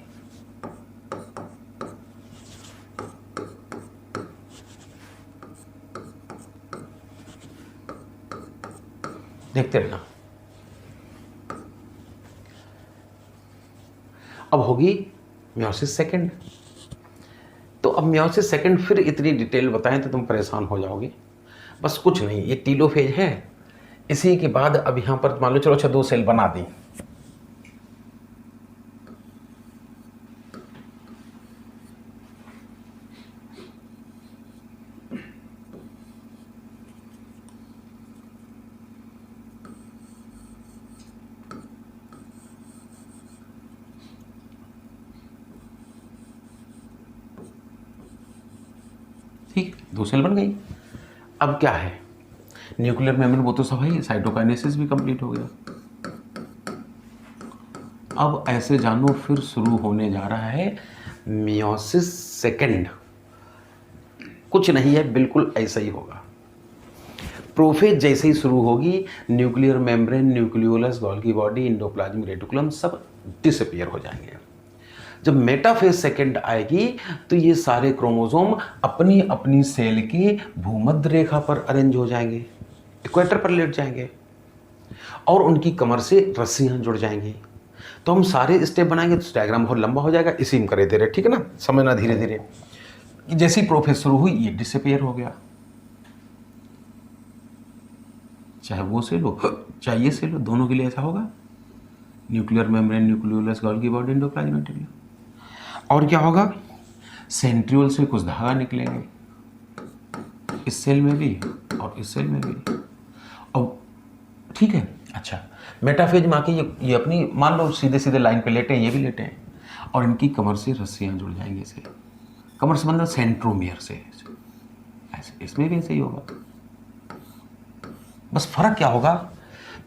देखते रहना। अब होगी मियोसिस सेकंड। तो अब मियोसिस सेकंड फिर इतनी डिटेल बताएं तो तुम परेशान हो जाओगे। बस कुछ नहीं, ये टीलोफेज है। इसी के बाद अब यहां पर मान लो चलो अच्छा 2 सेल बना दी। ठीक, 2 सेल बन गई। अब क्या है, न्यूक्लियर मेम्ब्रेन वो तो सब है, साइटोकाइनेसिस भी कंप्लीट हो गया। अब ऐसे जानो फिर शुरू होने जा रहा है मियोसिस सेकंड। कुछ नहीं है, बिल्कुल ऐसा ही होगा। प्रोफेज जैसे ही शुरू होगी, nuclear membrane, nucleolus, Golgi body, endoplasmic reticulum सब डिसअपीयर हो जाएंगे। जब मेटाफेज सेकंड आएगी तो ये सारे क्रोमोसोम अपनी अपनी सेल की भूमध्य रेखा पर अरेंज हो जाएंगे, इक्वेटर पर लेट जाएंगे और उनकी कमर से रस्सियां जुड़ जाएंगी। तो हम सारे स्टेप बनाएंगे तो डायग्राम बहुत लंबा हो जाएगा, इसी में करे दे रहे, ठीक है ना, समझना धीरे धीरे। जैसी प्रोफेज शुरू हुई ये डिसअपीयर हो गया, चाहे वो सेल हो चाहे ये सेल हो, दोनों के लिए ऐसा होगा। Nuclear membrane, nucleolus, Golgi body, endoplasmic reticulum. और क्या होगा, सेंट्रियोल से कुछ धागा निकलेंगे, इस सेल में भी और इस सेल में भी। अब ठीक है, अच्छा मेटाफेज में आके ये अपनी मान लो सीधे सीधे लाइन पे लेटे हैं, ये भी लेटे हैं और इनकी कमर से रस्सियां जुड़ जाएंगी। इसे कमर से मतलब सेंट्रोमियर से ऐसे, इसमें भी ऐसे ही होगा। बस फर्क क्या होगा,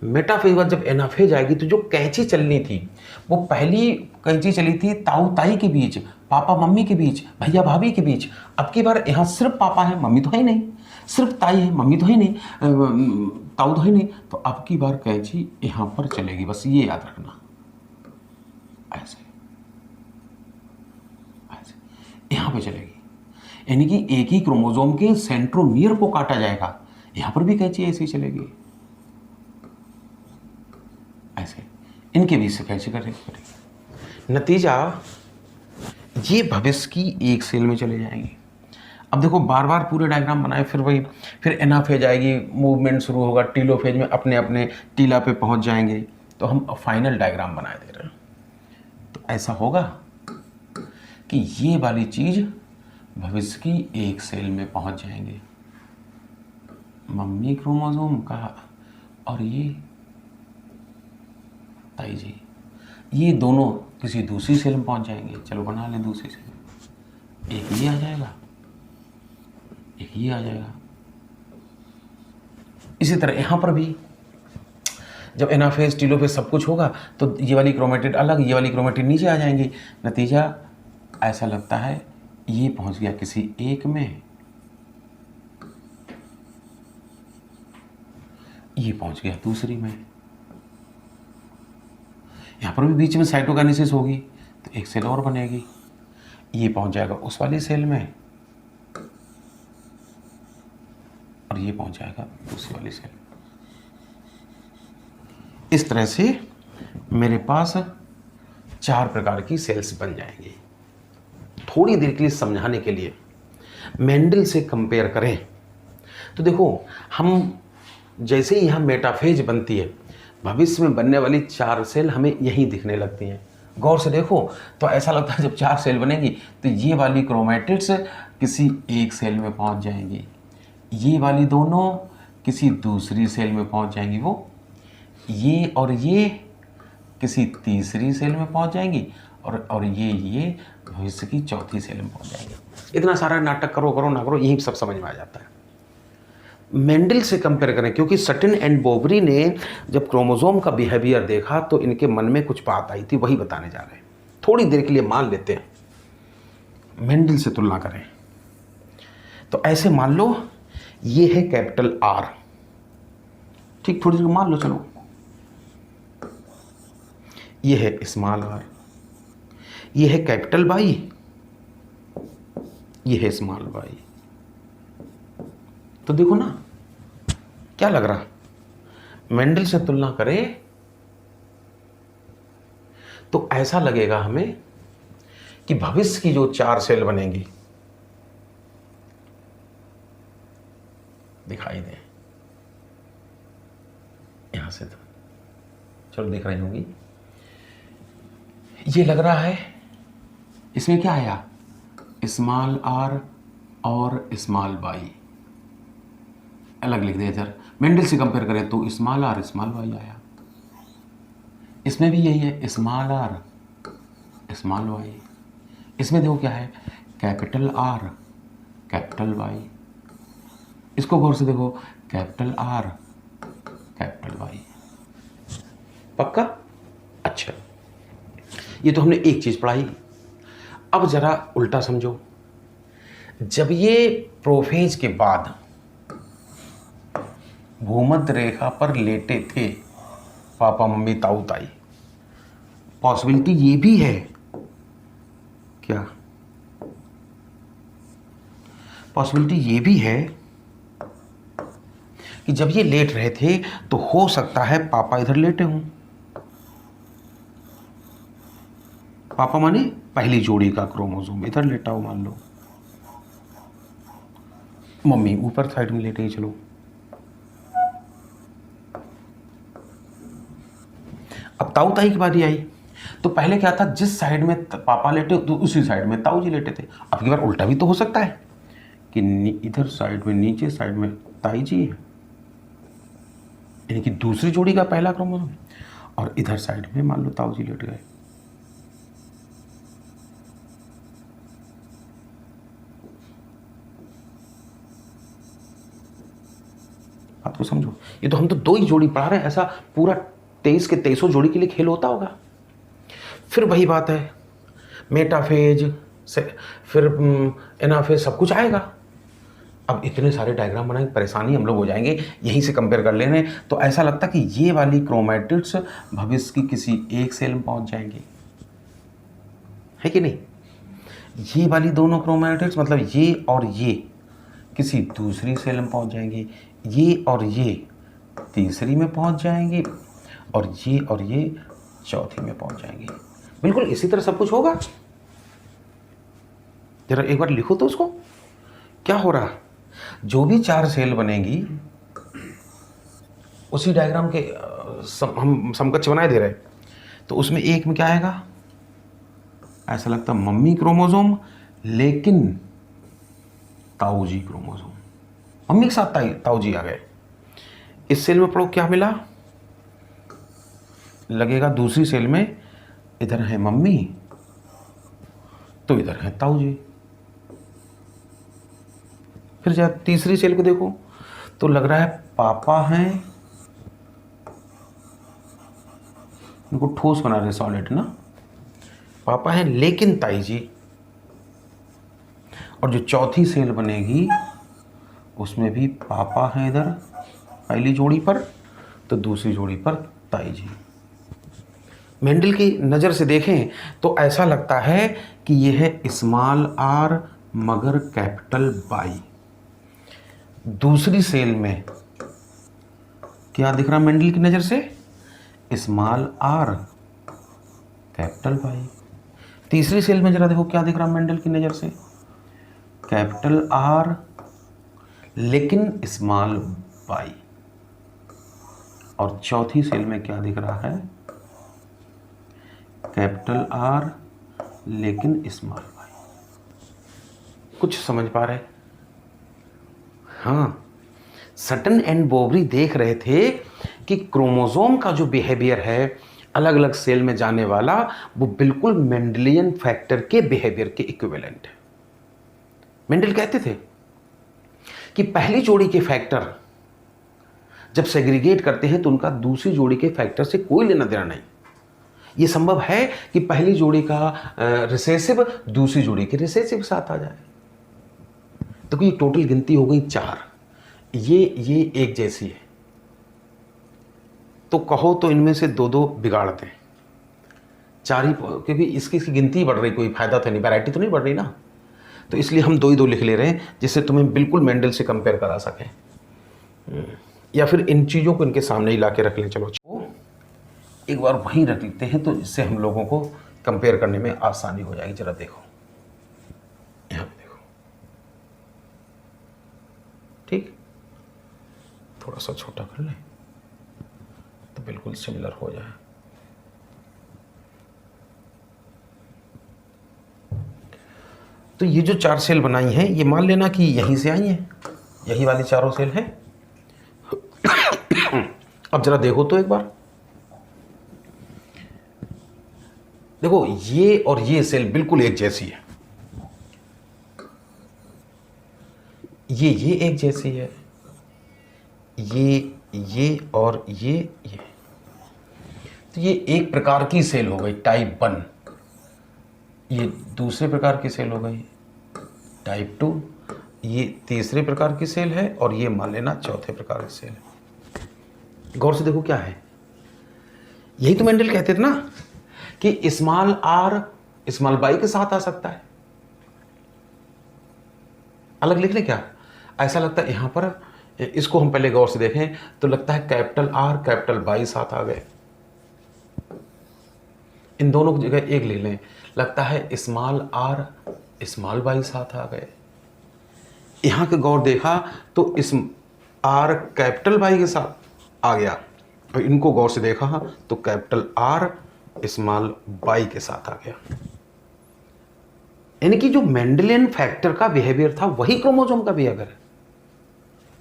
मेटाफेज बाद जब एनाफेज आएगी तो जो कैंची चलनी थी वो पहली कैंची चली थी ताऊ ताई के बीच, पापा मम्मी के बीच, भैया भाभी के बीच। अब की बार यहाँ सिर्फ पापा है, मम्मी तो है ही नहीं, सिर्फ ताई है, मम्मी तो है नहीं, ताऊ तो है नहीं। तो अब की बार कैंची यहाँ पर चलेगी, बस ये याद रखना। ऐसे ऐसे यहाँ पे चलेगी, यानी कि एक ही क्रोमोसोम के सेंट्रोमियर को काटा जाएगा, यहाँ पर भी कैंची ऐसी चलेगी, ऐसे इनके बीच से कैंची करेगी। नतीजा ये भविष्य की एक सेल में चले जाएंगे। अब देखो बार बार पूरे डायग्राम बनाए, फिर वही, फिर एनाफेज आएगी, मूवमेंट शुरू होगा, टीलोफेज में अपने अपने टीला पे पहुंच जाएंगे। तो हम फाइनल डायग्राम बनाए दे रहे हैं। तो ऐसा होगा कि ये वाली चीज भविष्य की एक सेल में पहुंच जाएंगे, मम्मी क्रोमोसोम का और ये ताई जी, ये दोनों किसी दूसरी सेल में पहुंच जाएंगे। चलो बना लें दूसरी सेल, एक ये आ जाएगा, एक ये आ जाएगा। इसी तरह यहां पर भी जब एनाफेज, टीलोफेज सब कुछ होगा तो ये वाली क्रोमेटिड अलग, ये वाली क्रोमेटिड नीचे आ जाएंगी। नतीजा ऐसा लगता है ये पहुंच गया किसी एक में, ये पहुंच गया दूसरी में। यहाँ पर भी बीच में साइटोकाइनेसिस होगी तो एक सेल और बनेगी, ये पहुंच जाएगा उस वाली सेल में और ये पहुंच जाएगा दूसरी वाली सेल। इस तरह से मेरे पास 4 प्रकार की सेल्स बन जाएंगी। थोड़ी देर के लिए समझाने के लिए मेंडल से कंपेयर करें तो देखो, हम जैसे ही यहाँ मेटाफेज बनती है, भविष्य में बनने वाली 4 सेल हमें यहीं दिखने लगती हैं। गौर से देखो तो ऐसा लगता है जब 4 सेल बनेगी तो ये वाली क्रोमैटिड्स किसी एक सेल में पहुंच जाएंगी, ये वाली दोनों किसी दूसरी सेल में पहुंच जाएंगी, वो ये और ये किसी तीसरी सेल में पहुंच जाएंगी, और ये भविष्य की चौथी सेल में पहुंच जाएंगे। इतना सारा नाटक करो ना करो, यही सब समझ में आ जाता है। मेंडल से कंपेयर करें, क्योंकि सटिन एंड बोबरी ने जब क्रोमोसोम का बिहेवियर देखा तो इनके मन में कुछ बात आई थी, वही बताने जा रहे हैं। थोड़ी देर के लिए मान लेते हैं, मेंडल से तुलना करें तो ऐसे मान लो ये है कैपिटल आर, ठीक, थोड़ी देर मान लो, चलो ये है स्मॉल आर, ये है कैपिटल वाई, ये है स्मॉल वाई। तो देखो ना क्या लग रहा, मेंडल से तुलना करें तो ऐसा लगेगा हमें कि भविष्य की जो 4 सेल बनेंगी दिखाई दे, यहां से तो चलो दिख रही होंगी, ये लग रहा है इसमें क्या आया, स्मॉल आर और स्मॉल वाई अलग लिख दिया। इधर मेंडल से कंपेयर करें तो स्मॉल आर स्मॉल वाई आया, इसमें भी यही है, स्मॉल आर स्मॉल वाई। इसमें देखो क्या है, कैपिटल आर कैपिटल वाई। इसको गौर से देखो, कैपिटल आर कैपिटल वाई। पक्का? अच्छा, ये तो हमने एक चीज पढ़ाई। अब जरा उल्टा समझो, जब ये प्रोफेज के बाद भूमध्य रेखा पर लेटे थे पापा मम्मी ताऊ ताई, पॉसिबिलिटी ये भी है क्या, पॉसिबिलिटी ये भी है कि जब ये लेट रहे थे तो हो सकता है पापा इधर लेटे हों। पापा माने पहली जोड़ी का क्रोमोसोम इधर लेटा हो मान लो, मम्मी ऊपर साइड में लेटे ही चलो। अब ताऊ ताई की बारी आई तो पहले क्या था, जिस साइड में पापा लेटे तो उसी साइड में ताऊ जी लेटे थे। अब की बार उल्टा भी तो हो सकता है कि इधर साइड में नीचे साइड में ताई जी है, यानी कि दूसरी जोड़ी का पहला क्रोमोसोम, और इधर साइड में मान लो ताऊ जी लेट गए। बात को समझो, ये तो हम तो 2 ही जोड़ी पढ़ा रहे हैं, ऐसा पूरा 23 के 23 जोड़ी के लिए खेल होता होगा। फिर वही बात है, मेटाफेज से फिर एनाफेज सब कुछ आएगा। अब इतने सारे डायग्राम बनाएंगे, परेशानी हम लोग हो जाएंगे। यहीं से कंपेयर कर लेने तो ऐसा लगता कि ये वाली क्रोमैटिड्स भविष्य की किसी एक सेल में पहुंच जाएंगे, है कि नहीं। ये वाली दोनों क्रोमैटिड्स मतलब ये और ये किसी दूसरी सेल में पहुंच जाएंगे, ये और ये तीसरी में पहुंच जाएंगे, और ये चौथी में पहुंच जाएंगे। बिल्कुल इसी तरह सब कुछ होगा। जरा एक बार लिखो तो उसको, क्या हो रहा, जो भी 4 सेल बनेगी उसी डायग्राम के हम समकक्ष बनाए दे रहे, तो उसमें एक में क्या आएगा, ऐसा लगता मम्मी क्रोमोसोम लेकिन ताऊ जी क्रोमोसोम, मम्मी के साथ ताऊ जी आ गए। इस सेल में पढ़ो क्या मिला, लगेगा दूसरी सेल में इधर है मम्मी तो इधर है ताऊ जी। फिर जब तीसरी सेल को देखो तो लग रहा है पापा हैं, इनको ठोस बना रहे सॉलिड ना, पापा हैं लेकिन ताई जी। और जो चौथी सेल बनेगी उसमें भी पापा हैं इधर पहली जोड़ी पर, तो दूसरी जोड़ी पर ताई जी। मेंडल की नज़र से देखें तो ऐसा लगता है कि यह है स्मॉल आर मगर कैपिटल वाई। दूसरी सेल में क्या दिख रहा मेंडल की नज़र से? Small r capital y. तीसरी सेल में जरा देखो क्या दिख रहा मेंडल की नज़र से? कैपिटल आर लेकिन स्मॉल वाई। और चौथी सेल में क्या दिख रहा है? कैपिटल आर लेकिन स्मॉल वाई। कुछ समझ पा रहे? हाँ, सटन एंड बोवरी देख रहे थे कि क्रोमोसोम का जो बिहेवियर है अलग अलग सेल में जाने वाला, वो बिल्कुल मेंडलियन फैक्टर के बिहेवियर के इक्विवेलेंट है। मेंडल कहते थे कि पहली जोड़ी के फैक्टर जब सेग्रीगेट करते हैं तो उनका दूसरी जोड़ी के फैक्टर से कोई लेना देना नहीं। ये संभव है कि पहली जोड़ी का रिसेसिव दूसरी जोड़ी के रिसेसिव साथ आ जाए। तो ये टोटल गिनती हो गई 4। ये एक जैसी है, तो कहो तो इनमें से 2-2 बिगाड़ दें। 4 ही, क्योंकि इसकी गिनती बढ़ रही, कोई फायदा तो नहीं, वैरायटी तो नहीं बढ़ रही ना, तो इसलिए हम 2 ही 2 लिख ले रहे हैं जिससे तुम्हें बिल्कुल मेंडल से कंपेयर करा सकें। या फिर इन चीज़ों को इनके सामने ही ला के रख लें। चलो एक बार वहीं रख लेते हैं, तो इससे हम लोगों को कंपेयर करने में आसानी हो जाएगी। जरा देखो, यहाँ पे देखो, ठीक, थोड़ा सा छोटा कर लें तो बिल्कुल सिमिलर हो जाए। तो ये जो 4 सेल बनाई हैं, ये मान लेना कि यहीं से आई हैं, यही वाली चारों सेल हैं। अब जरा देखो तो एक बार, देखो ये और ये सेल बिल्कुल एक जैसी है, ये एक जैसी है, ये और ये। तो ये एक प्रकार की सेल हो गई टाइप 1, ये दूसरे प्रकार की सेल हो गई टाइप 2, ये तीसरे प्रकार की सेल है, और ये मान लेना चौथे प्रकार की सेल है। गौर से देखो क्या है, यही तो मेंडल कहते थे ना कि स्मॉल आर स्मॉल वाई के साथ आ सकता है। अलग लिख ले क्या? ऐसा लगता है यहां पर, इसको हम पहले गौर से देखें तो लगता है कैपिटल आर कैपिटल वाई साथ आ गए। इन दोनों की जगह एक ले लें, लगता है स्मॉल आर स्मॉल वाई साथ आ गए। यहां के गौर देखा तो इस आर कैपिटल वाई के साथ आ गया, और इनको गौर से देखा तो कैपिटल आर स्मॉल वाई के साथ आ गया। यानी कि जो मेंडलियन फैक्टर का बिहेवियर था वही क्रोमोसोम का बिहेवियर है।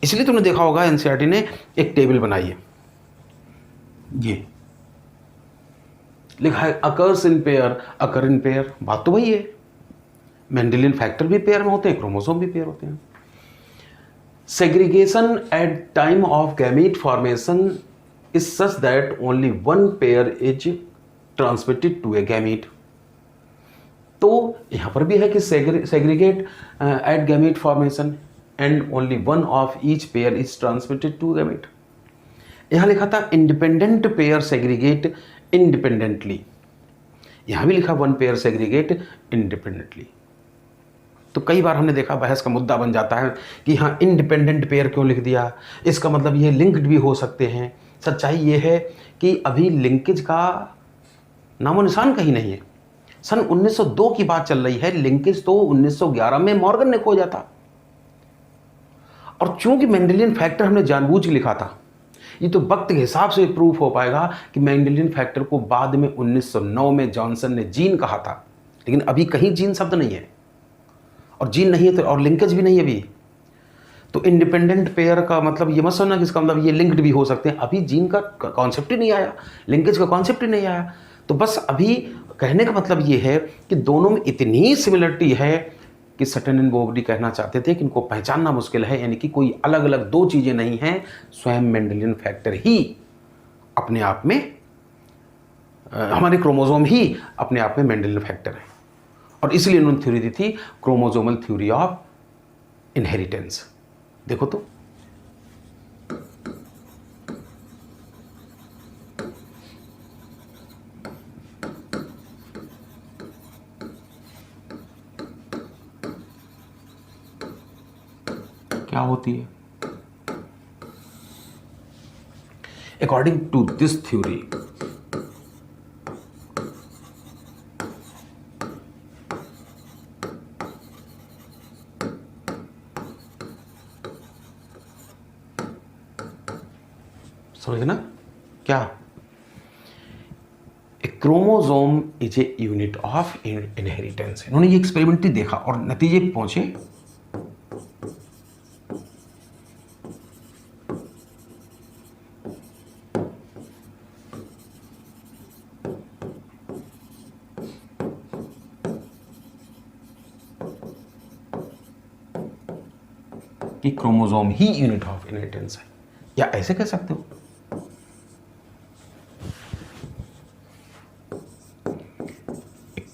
इसलिए तुमने देखा होगा एनसीईआरटी ने एक टेबल बनाई है, ये लिखा है occurs in pair, occur in pair. बात तो वही है, मेंडलियन फैक्टर भी पेयर में होते हैं, क्रोमोसोम भी पेयर होते हैं। Segregation at time of gamete formation is such that only one pair is transmitted to a gamete. तो यहां पर भी है कि segregate at gamete formation and only one of each pair is transmitted to gamete. यहां लिखा था independent pair segregate independently, यहां भी लिखा वन पेयर सेग्रीगेट इंडिपेंडेंटली। तो कई बार हमने देखा बहस का मुद्दा बन जाता है कि हाँ इंडिपेंडेंट पेयर क्यों लिख दिया, इसका मतलब ये लिंक्ड भी हो सकते हैं। सच्चाई ये है कि अभी लिंकेज का नामो निशान कहीं नहीं है। सन 1902 की बात चल रही है, लिंकेज तो 1911 में मॉर्गन ने खोजा था। और चूंकि मेंडेलियन फैक्टर हमने जानबूझ के लिखा था, ये तो वक्त के हिसाब से प्रूफ हो पाएगा कि मेंडेलियन फैक्टर को बाद में 1909 में जॉनसन ने जीन कहा था, लेकिन अभी कहीं जीन शब्द नहीं है, और जीन नहीं है तो और लिंकेज भी नहीं है अभी। तो इंडिपेंडेंट पेयर का मतलब ये मत समझना कि इसका मतलब ये लिंक्ड भी हो सकते हैं, अभी जीन का कॉन्सेप्ट ही नहीं आया, लिंकेज का कॉन्सेप्ट ही नहीं आया। तो बस अभी कहने का मतलब ये है कि दोनों में इतनी सिमिलरिटी है कि सटन एंड बोवरी कहना चाहते थे कि इनको पहचानना मुश्किल है, यानी कि कोई अलग अलग दो चीज़ें नहीं हैं, स्वयं मेंडेलियन फैक्टर ही अपने आप में, हमारे क्रोमोसोम ही अपने आप में मेंडेलियन फैक्टर है। और इसलिए उन्होंने थ्योरी दी थी क्रोमोसोमल थ्योरी ऑफ इनहेरिटेंस। देखो तो क्या होती है, अकॉर्डिंग टू दिस थ्योरी, समझना क्या, a chromosome is a unit of inheritance. इन्होंने ये एक्सपेरिमेंटली देखा और नतीजे पे पहुंचे कि क्रोमोसोम ही यूनिट ऑफ इनहेरिटेंस है, या ऐसे कह सकते हो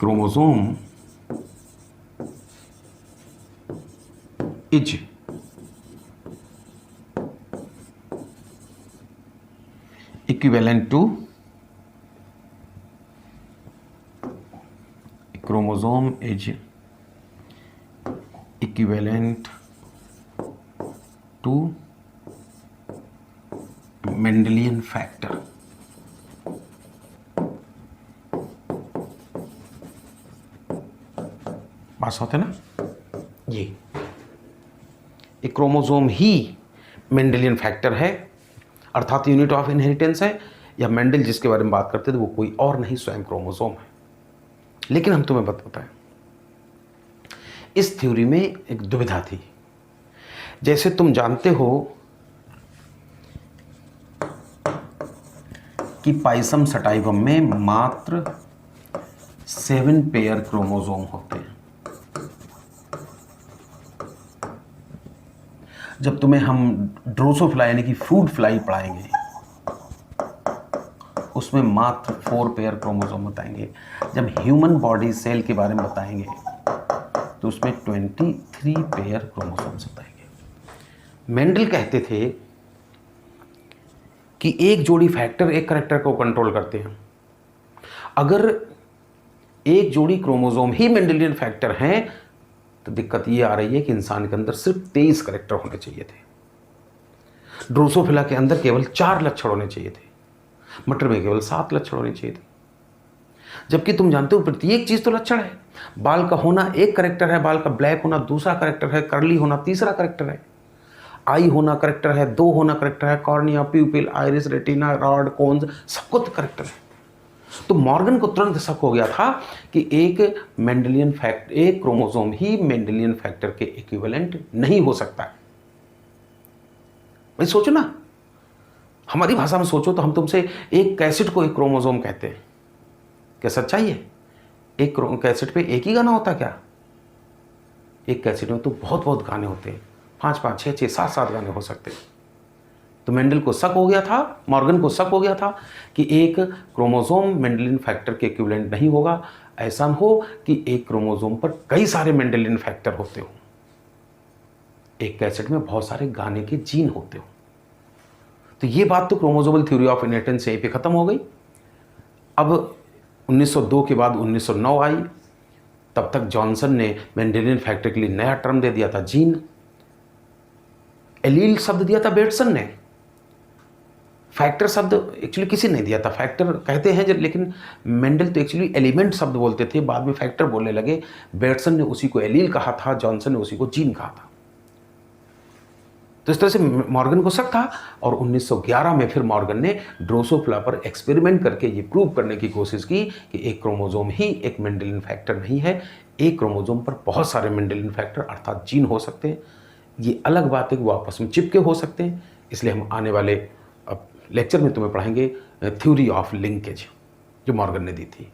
chromosome is equivalent to chromosome is equivalent to Mendelian factor। बात होते ना, ये एक क्रोमोसोम ही मेंडेलियन फैक्टर है, अर्थात यूनिट ऑफ इनहेरिटेंस है, या मेंडल जिसके बारे में बात करते थे वो कोई और नहीं, स्वयं क्रोमोसोम है। लेकिन हम तुम्हें बताएं, इस थ्योरी में एक दुविधा थी। जैसे तुम जानते हो कि पाइसम सटाइवम में मात्र 7 पेयर क्रोमोसोम होते हैं। जब तुम्हें हम ड्रोसोफ्लाई यानी कि फ्रूट फ्लाई पढ़ाएंगे उसमें मात्र 4 पेयर क्रोमोसोम बताएंगे। जब ह्यूमन बॉडी सेल के बारे में बताएंगे तो उसमें 23 पेयर क्रोमोसोम्स बताएंगे। मेंडल कहते थे कि एक जोड़ी फैक्टर एक करैक्टर को कंट्रोल करते हैं। अगर एक जोड़ी क्रोमोसोम ही मेंडेलियन फैक्टर हैं तो दिक्कत ये आ रही है कि इंसान के अंदर सिर्फ 23 करैक्टर होने चाहिए थे, ड्रोसोफिला के अंदर केवल 4 लक्षण होने चाहिए थे, मटर में केवल 7 लक्षण होने चाहिए थे। जबकि तुम जानते हो प्रत्येक चीज तो लक्षण है। बाल का होना एक करैक्टर है, बाल का ब्लैक होना दूसरा करैक्टर है, कर्ली होना तीसरा करैक्टर है, आई होना करैक्टर है, 2 होना करैक्टर है, cornea, pupil, iris, retina, rod, cones, सबको तो करैक्टर है। तो मॉर्गन को तुरंत शक हो गया था कि एक क्रोमोसोम ही मेंडेलियन फैक्टर के इक्विवेलेंट नहीं हो सकता है। भाई सोचो ना, हमारी भाषा में सोचो तो हम तुमसे एक कैसेट को एक क्रोमोसोम कहते हैं, क्या सच्चाई है? एक कैसेट पे एक ही गाना होता क्या? एक कैसेट में तो बहुत बहुत गाने होते हैं, 5-5, 6-6, 7-7 गाने हो सकते हैं। तो मेंडल को शक हो गया था, मॉर्गन को शक हो गया था कि एक क्रोमोसोम मेंडेलियन फैक्टर के इक्विवेलेंट नहीं होगा। ऐसा न हो कि एक क्रोमोसोम पर कई सारे मेंडेलियन फैक्टर होते हो, एक कैसेट में बहुत सारे गाने के जीन होते हो। तो ये बात तो क्रोमोसोमल थ्योरी ऑफ इनहेरिटेंस यहीं पे खत्म हो गई। अब 1902 के बाद 1909 आई, तब तक जॉनसन ने मेंडेलियन फैक्टर के लिए नया टर्म दे दिया था, जीन। एलील शब्द दिया था बेटसन ने, फैक्टर शब्द एक्चुअली किसी ने दिया था, फैक्टर कहते हैं लेकिन मेंडल तो एक्चुअली एलिमेंट शब्द बोलते थे, बाद में फैक्टर बोलने लगे। बेटसन ने उसी को एलील कहा था, जॉनसन ने उसी को जीन कहा था। तो इस तरह से मॉर्गन को शक था और 1911 में फिर मॉर्गन ने ड्रोसोफिला पर एक्सपेरिमेंट करके ये प्रूव करने की कोशिश की कि एक क्रोमोसोम ही एक मेंडेलियन फैक्टर नहीं है, एक क्रोमोसोम पर बहुत सारे मेंडेलियन फैक्टर अर्थात जीन हो सकते हैं। ये अलग बात है कि वो आपस में चिपके हो सकते हैं। इसलिए हम आने वाले लेक्चर में तुम्हें पढ़ाएंगे थ्योरी ऑफ लिंकेज जो मॉर्गन ने दी थी।